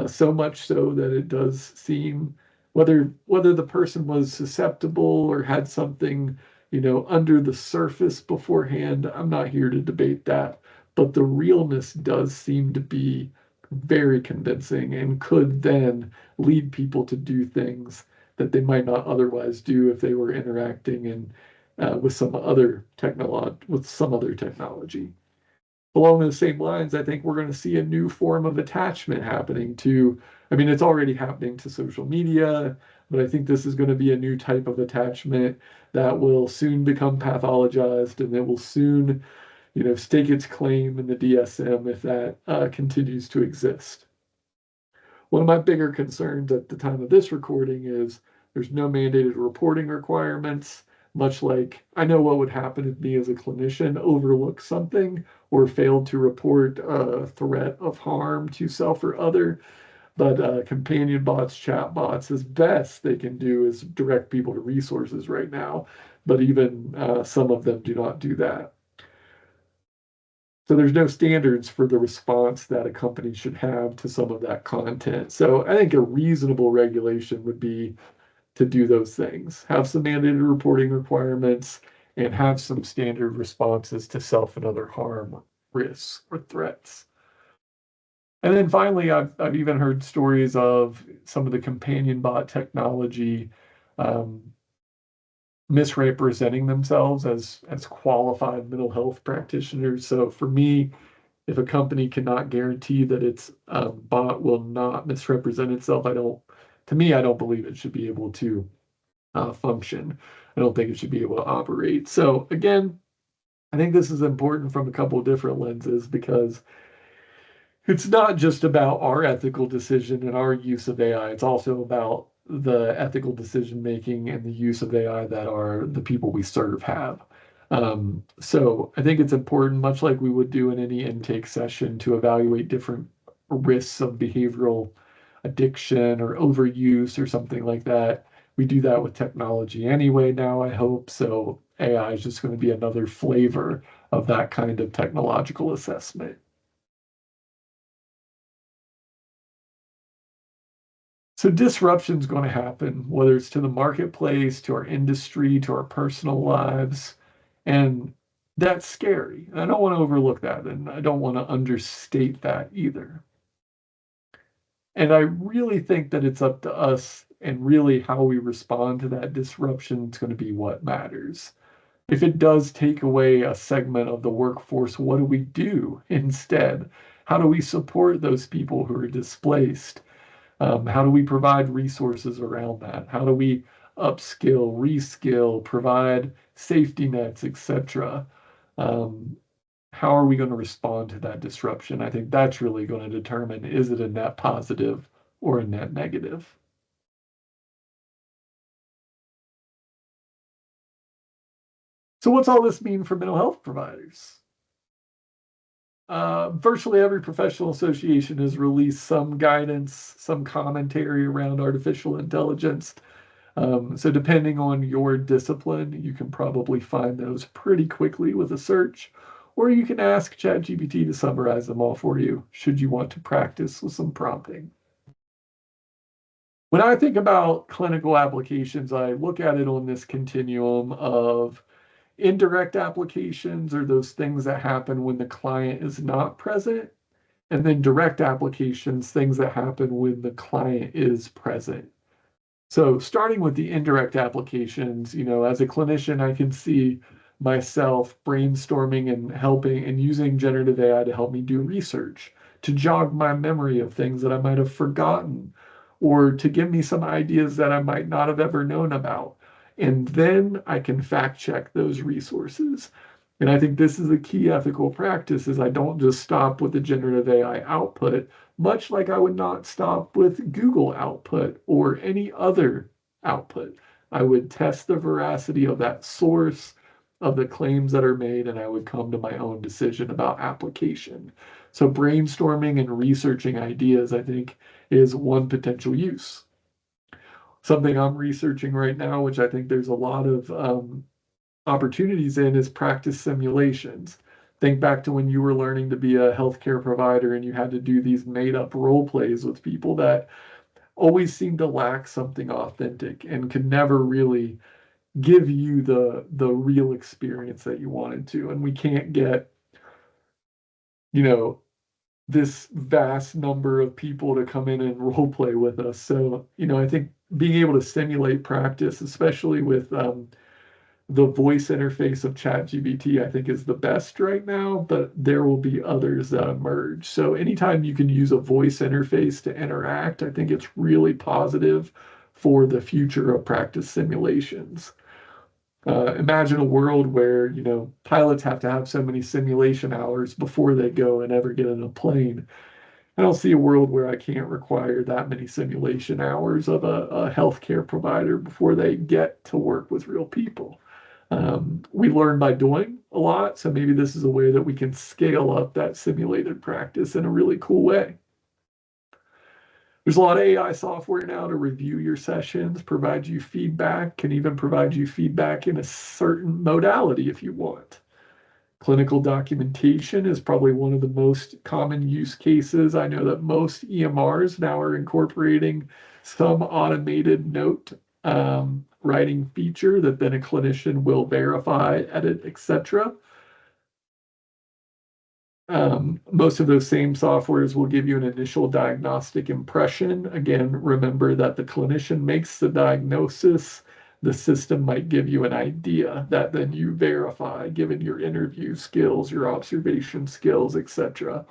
So much so that it does seem whether the person was susceptible or had something, under the surface beforehand, I'm not here to debate that. But the realness does seem to be very convincing and could then lead people to do things that they might not otherwise do if they were interacting with some other technology. Along the same lines, I think we're going to see a new form of attachment happening to, I mean, it's already happening to social media, but I think this is going to be a new type of attachment that will soon become pathologized, and it will soon, stake its claim in the DSM if that continues to exist. One of my bigger concerns at the time of this recording is There's no mandated reporting requirements, much like I know what would happen if me as a clinician overlooked something or failed to report a threat of harm to self or other. But companion bots, chat bots, as best they can do is direct people to resources right now. But even some of them do not do that. So there's no standards for the response that a company should have to some of that content. So I think a reasonable regulation would be to do those things, have some mandated reporting requirements, and have some standard responses to self and other harm risks or threats. And then finally, I've even heard stories of some of the companion bot technology um, misrepresenting themselves as qualified mental health practitioners. So for me, if a company cannot guarantee that its bot will not misrepresent itself, to me, I don't believe it should be able to function. I don't think it should be able to operate. So again, I think this is important from a couple of different lenses because it's not just about our ethical decision and our use of AI. It's also about the ethical decision making and the use of AI that are the people we serve have. So I think it's important, much like we would do in any intake session, to evaluate different risks of behavioral addiction or overuse or something like that. We do that with technology anyway now, I hope. So AI is just going to be another flavor of that kind of technological assessment. So disruption is going to happen, whether it's to the marketplace, to our industry, to our personal lives. And that's scary. And I don't want to overlook that. And I don't want to understate that either. And I really think that it's up to us and really how we respond to that disruption is going to be what matters. If it does take away a segment of the workforce, what do we do instead? How do we support those people who are displaced? How do we provide resources around that? How do we upskill, reskill, provide safety nets, etc.? How are we going to respond to that disruption? I think that's really going to determine, is it a net positive or a net negative? So what's all this mean for mental health providers? Virtually every professional association has released some guidance, some commentary around artificial intelligence. So depending on your discipline, you can probably find those pretty quickly with a search, or you can ask ChatGPT to summarize them all for you, should you want to practice with some prompting. When I think about clinical applications, I look at it on this continuum of indirect applications or those things that happen when the client is not present, and then direct applications, things that happen when the client is present. So starting with the indirect applications, as a clinician, I can see myself brainstorming and helping and using generative AI to help me do research, to jog my memory of things that I might have forgotten, or to give me some ideas that I might not have ever known about. And then I can fact check those resources. And I think this is a key ethical practice is I don't just stop with the generative AI output, much like I would not stop with Google output or any other output. I would test the veracity of that source, of the claims that are made, and I would come to my own decision about application. So brainstorming and researching ideas, I think, is one potential use. Something I'm researching right now, which I think there's a lot of opportunities in, is practice simulations. Think back to when you were learning to be a healthcare provider and you had to do these made up role plays with people that always seemed to lack something authentic and could never really give you the real experience that you wanted to. And we can't get, you know, this vast number of people to come in and role play with us. So, I think being able to simulate practice, especially with the voice interface of ChatGPT, I think is the best right now, but there will be others that emerge. So anytime you can use a voice interface to interact, I think it's really positive for the future of practice simulations. Imagine a world where, pilots have to have so many simulation hours before they go and ever get in a plane. I don't see a world where I can't require that many simulation hours of a healthcare provider before they get to work with real people. We learn by doing a lot, so maybe this is a way that we can scale up that simulated practice in a really cool way. There's a lot of AI software now to review your sessions, provide you feedback, can even provide you feedback in a certain modality if you want. Clinical documentation is probably one of the most common use cases. I know that most EMRs now are incorporating some automated note writing feature that then a clinician will verify, edit, etc. Most of those same softwares will give you an initial diagnostic impression. Again, remember that the clinician makes the diagnosis. The system might give you an idea that then you verify given your interview skills, your observation skills, etc.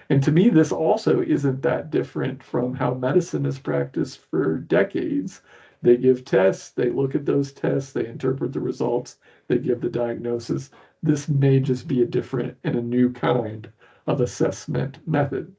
And to me, this also isn't that different from how medicine is practiced for decades. They give tests, they look at those tests, they interpret the results, they give the diagnosis. This may just be a different and a new kind of assessment method.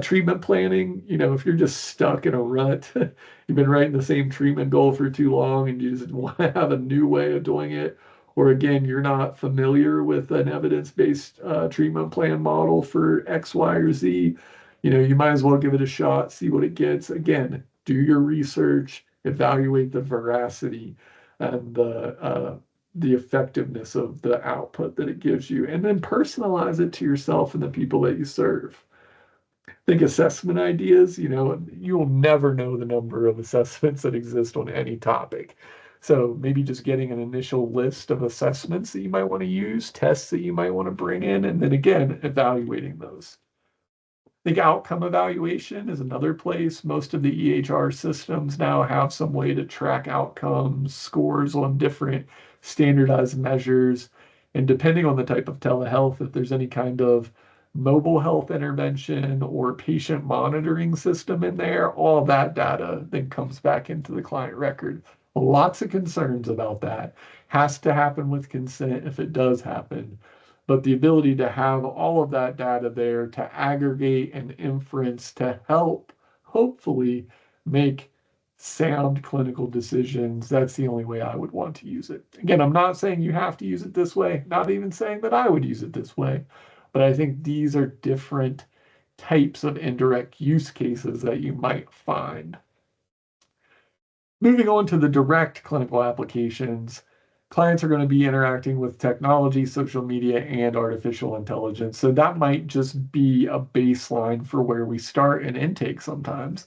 Treatment planning, if you're just stuck in a rut, you've been writing the same treatment goal for too long and you just want to have a new way of doing it, or again, you're not familiar with an evidence-based treatment plan model for X, Y, or Z, you might as well give it a shot, see what it gets. Again, do your research, evaluate the veracity and the effectiveness of the output that it gives you, and then personalize it to yourself and the people that you serve. Think assessment ideas, you'll never know the number of assessments that exist on any topic. So maybe just getting an initial list of assessments that you might want to use, tests that you might want to bring in, and then again, evaluating those. I think outcome evaluation is another place. Most of the EHR systems now have some way to track outcomes, scores on different standardized measures. And depending on the type of telehealth, if there's any kind of mobile health intervention or patient monitoring system in there, all that data then comes back into the client record. Lots of concerns about that. Has to happen with consent if it does happen. But the ability to have all of that data there to aggregate and inference to help, hopefully, make sound clinical decisions, that's the only way I would want to use it. Again, I'm not saying you have to use it this way, not even saying that I would use it this way, but I think these are different types of indirect use cases that you might find. Moving on to the direct clinical applications, clients are going to be interacting with technology, social media, and artificial intelligence. So that might just be a baseline for where we start an intake sometimes.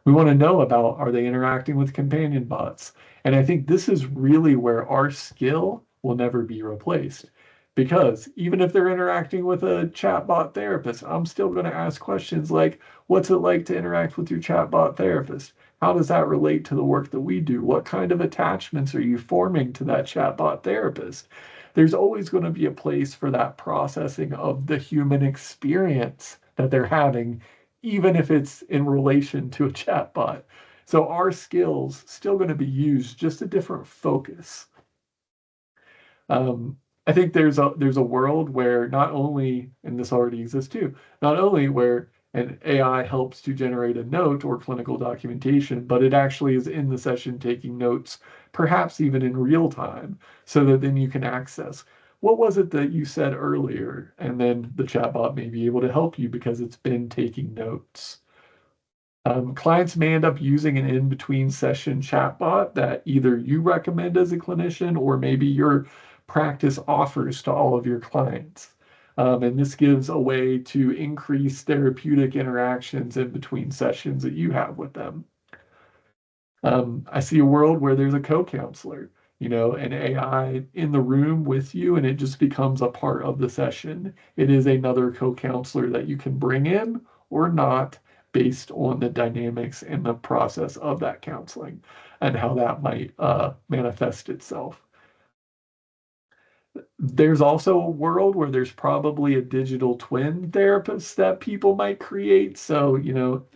We want to know about, are they interacting with companion bots? And I think this is really where our skill will never be replaced. Because even if they're interacting with a chatbot therapist, I'm still going to ask questions like, what's it like to interact with your chatbot therapist? How does that relate to the work that we do? What kind of attachments are you forming to that chatbot therapist? There's always going to be a place for that processing of the human experience that they're having, even if it's in relation to a chatbot. So our skills still going to be used, just a different focus. I think there's a world where not only, and this already exists too, not only where an AI helps to generate a note or clinical documentation, but it actually is in the session taking notes, perhaps even in real time, so that then you can access what was it that you said earlier, and then the chatbot may be able to help you because it's been taking notes. Clients may end up using an in-between session chatbot that either you recommend as a clinician or maybe your practice offers to all of your clients. And this gives a way to increase therapeutic interactions in between sessions that you have with them. I see a world where there's a co-counselor, an AI in the room with you, and it just becomes a part of the session. It is another co-counselor that you can bring in or not based on the dynamics and the process of that counseling and how that might manifest itself. There's also a world where there's probably a digital twin therapist that people might create. So,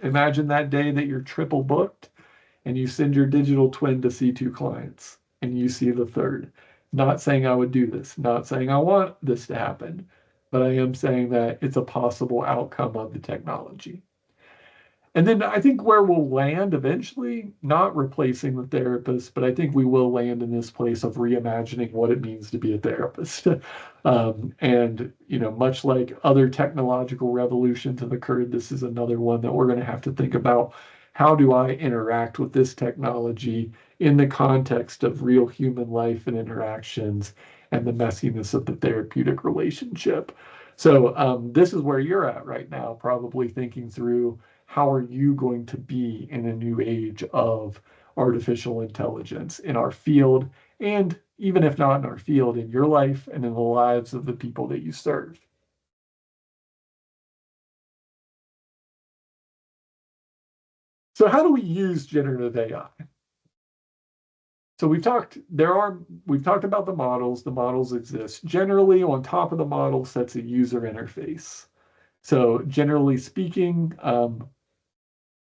imagine that day that you're triple booked and you send your digital twin to see two clients and you see the third. Not saying I would do this, not saying I want this to happen, but I am saying that it's a possible outcome of the technology. And then I think where we'll land eventually, not replacing the therapist, but I think we will land in this place of reimagining what it means to be a therapist. And, much like other technological revolutions have occurred, this is another one that we're going to have to think about. How do I interact with this technology in the context of real human life and interactions and the messiness of the therapeutic relationship? So this is where you're at right now, probably thinking through how are you going to be in a new age of artificial intelligence in our field, and even if not in our field, in your life and in the lives of the people that you serve. So how do we use generative AI? So we've talked about the models exist. Generally, on top of the model sits a user interface. So generally speaking,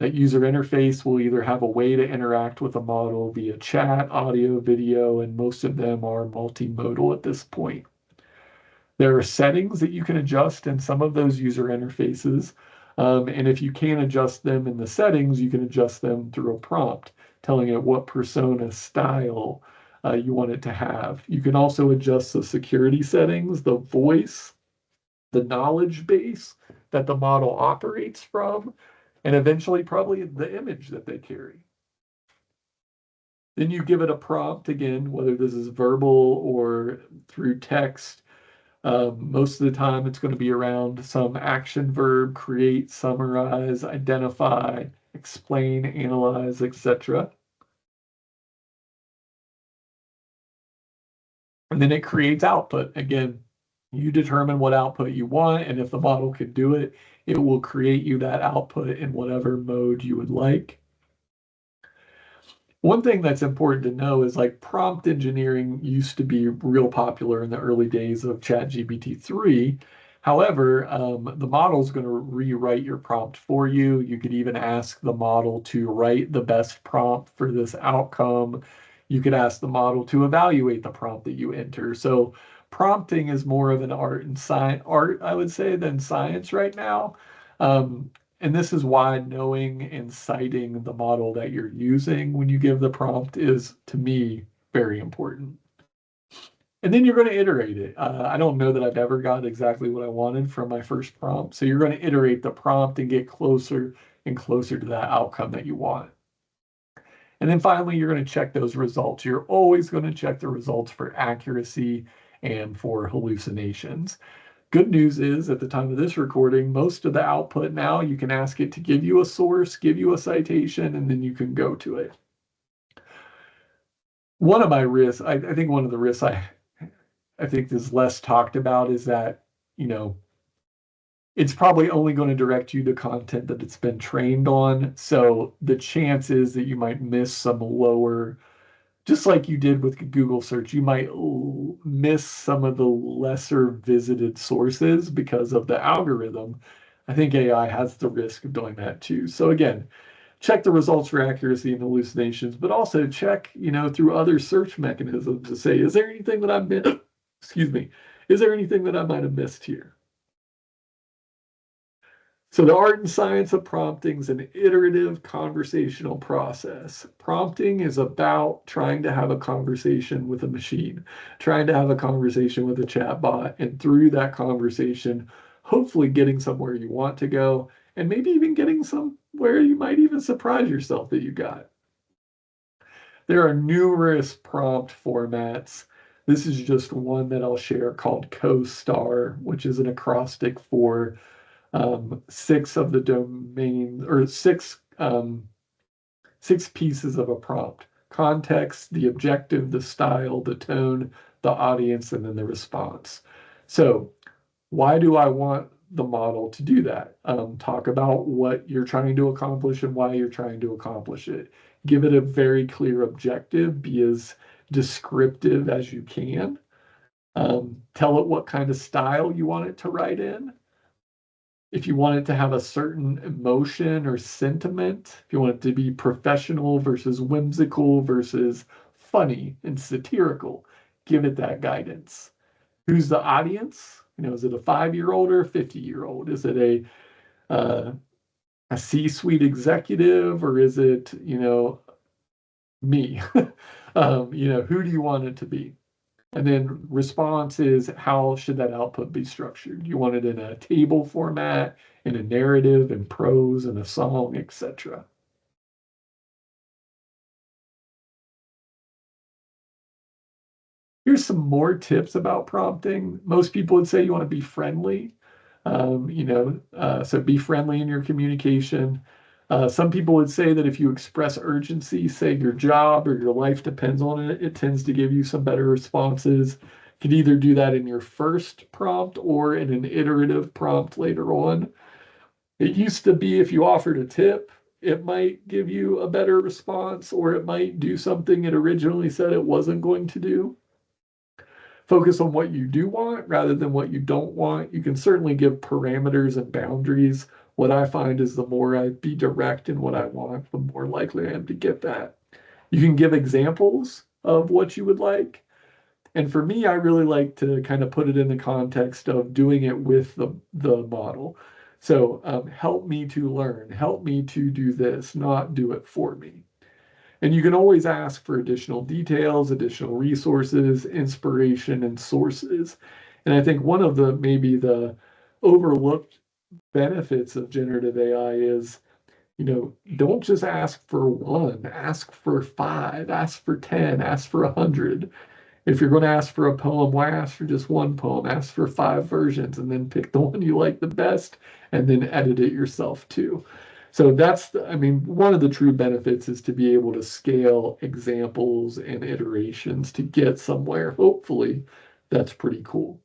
that user interface will either have a way to interact with a model via chat, audio, video, and most of them are multimodal at this point. There are settings that you can adjust in some of those user interfaces. And if you can't adjust them in the settings, you can adjust them through a prompt, telling it what persona style you want it to have. You can also adjust the security settings, the voice, the knowledge base that the model operates from, and eventually probably the image that they carry. Then you give it a prompt again, whether this is verbal or through text. Most of the time, it's going to be around some action verb: create, summarize, identify, explain, analyze, etc. And then it creates output. Again, you determine what output you want, and if the model can do it, it will create you that output in whatever mode you would like. One thing that's important to know is like prompt engineering used to be real popular in the early days of ChatGPT 3. However, the model is going to rewrite your prompt for you. You could even ask the model to write the best prompt for this outcome. You could ask the model to evaluate the prompt that you enter. So prompting is more of an art, I would say, than science right now. And this is why knowing and citing the model that you're using when you give the prompt is, to me, very important. And then you're going to iterate it. I don't know that I've ever got exactly what I wanted from my first prompt. So you're going to iterate the prompt and get closer and closer to that outcome that you want. And then finally, you're going to check those results. You're always going to check the results for accuracy and for hallucinations. Good news is, at the time of this recording, most of the output now, you can ask it to give you a source, give you a citation, and then you can go to it. One of my risks, I think one of the risks I think is less talked about is that, it's probably only going to direct you to content that it's been trained on. So the chance is that you might miss some lower, just like you did with Google search, you might miss some of the lesser visited sources because of the algorithm. I think AI has the risk of doing that too. So again, check the results for accuracy and hallucinations, but also check, through other search mechanisms to say, is there anything that I missed? Excuse me. Is there anything that I might have missed here? So the art and science of prompting is an iterative conversational process. Prompting is about trying to have a conversation with a machine, trying to have a conversation with a chatbot, and through that conversation, hopefully getting somewhere you want to go, and maybe even getting somewhere you might even surprise yourself that you got. There are numerous prompt formats. This is just one that I'll share called CoStar, which is an acrostic for six of the domain or six pieces of a prompt: context, the objective, the style, the tone, the audience, and then the response. So why do I want the model to do that? Talk about what you're trying to accomplish and why you're trying to accomplish it. Give it a very clear objective. Be as descriptive as you can. Tell it what kind of style you want it to write in. If you want it to have a certain emotion or sentiment, if you want it to be professional versus whimsical versus funny and satirical, give it that guidance. Who's the audience? Is it a 5-year-old or a 50-year-old? Is it a C-suite executive, or is it, me? Who do you want it to be? And then response is, how should that output be structured? Do you want it in a table format, in a narrative, in prose, in a song, etc.? Here's some more tips about prompting. Most people would say you want to be friendly. So be friendly in your communication. Some people would say that if you express urgency, say your job or your life depends on it, it tends to give you some better responses. You could either do that in your first prompt or in an iterative prompt later on. It used to be if you offered a tip, it might give you a better response, or it might do something it originally said it wasn't going to do. Focus on what you do want rather than what you don't want. You can certainly give parameters and boundaries. What I find is the more I be direct in what I want, the more likely I am to get that. You can give examples of what you would like. And for me, I really like to kind of put it in the context of doing it with the model. So help me to learn, help me to do this, not do it for me. And you can always ask for additional details, additional resources, inspiration, and sources. And I think one of the maybe the overlooked benefits of generative AI is, don't just ask for one, ask for five, ask for 10, ask for 100. If you're going to ask for a poem, why ask for just one poem? Ask for 5 versions and then pick the one you like the best and then edit it yourself too. So one of the true benefits is to be able to scale examples and iterations to get somewhere. Hopefully, that's pretty cool.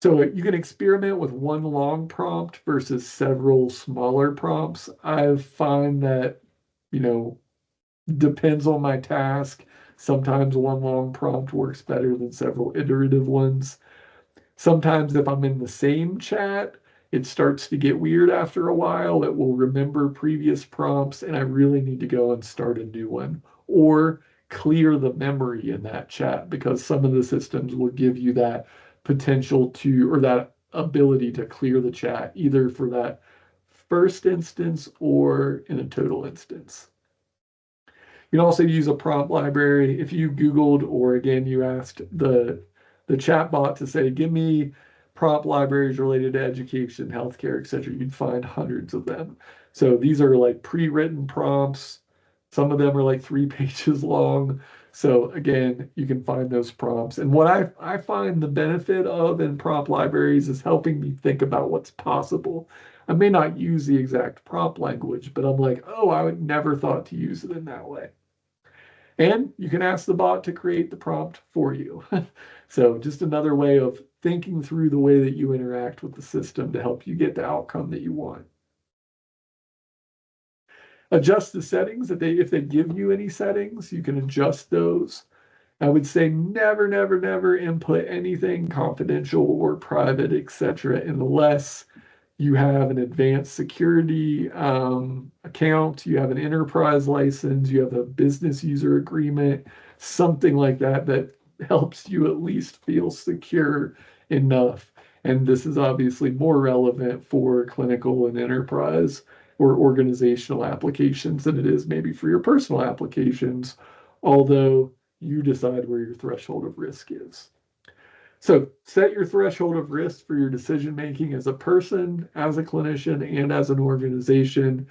So you can experiment with one long prompt versus several smaller prompts. I find that, you know, depends on my task. Sometimes one long prompt works better than several iterative ones. Sometimes if I'm in the same chat, it starts to get weird after a while. It will remember previous prompts, and I really need to go and start a new one or clear the memory in that chat, because some of the systems will give you that potential to, or that ability to clear the chat, either for that first instance or in a total instance. You can also use a prompt library. If you Googled, or again, you asked the chatbot to say, give me prompt libraries related to education, healthcare, etc., you'd find hundreds of them. So these are like pre-written prompts. Some of them are like 3 pages long. So again, you can find those prompts. And what I find the benefit of in prompt libraries is helping me think about what's possible. I may not use the exact prompt language, but I'm like, oh, I would never thought to use it in that way. And you can ask the bot to create the prompt for you. So just another way of thinking through the way that you interact with the system to help you get the outcome that you want. Adjust the settings. If they give you any settings, you can adjust those. I would say never, never, never input anything confidential or private, etc., unless you have an advanced security account, you have an enterprise license, you have a business user agreement, something like that that helps you at least feel secure enough. And this is obviously more relevant for clinical and enterprise or organizational applications than it is maybe for your personal applications, although you decide where your threshold of risk is. So set your threshold of risk for your decision making as a person, as a clinician, and as an organization,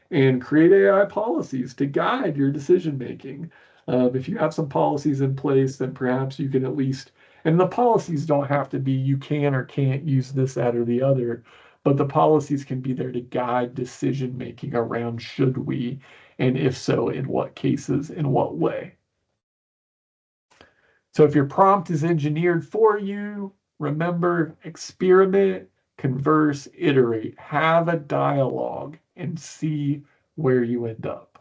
and create AI policies to guide your decision making. If you have some policies in place, then perhaps you can at least, and the policies don't have to be you can or can't use this, that, or the other, but the policies can be there to guide decision making around should we, and if so, in what cases, in what way. So if your prompt is engineered for you, remember, experiment, converse, iterate, have a dialogue, and see where you end up.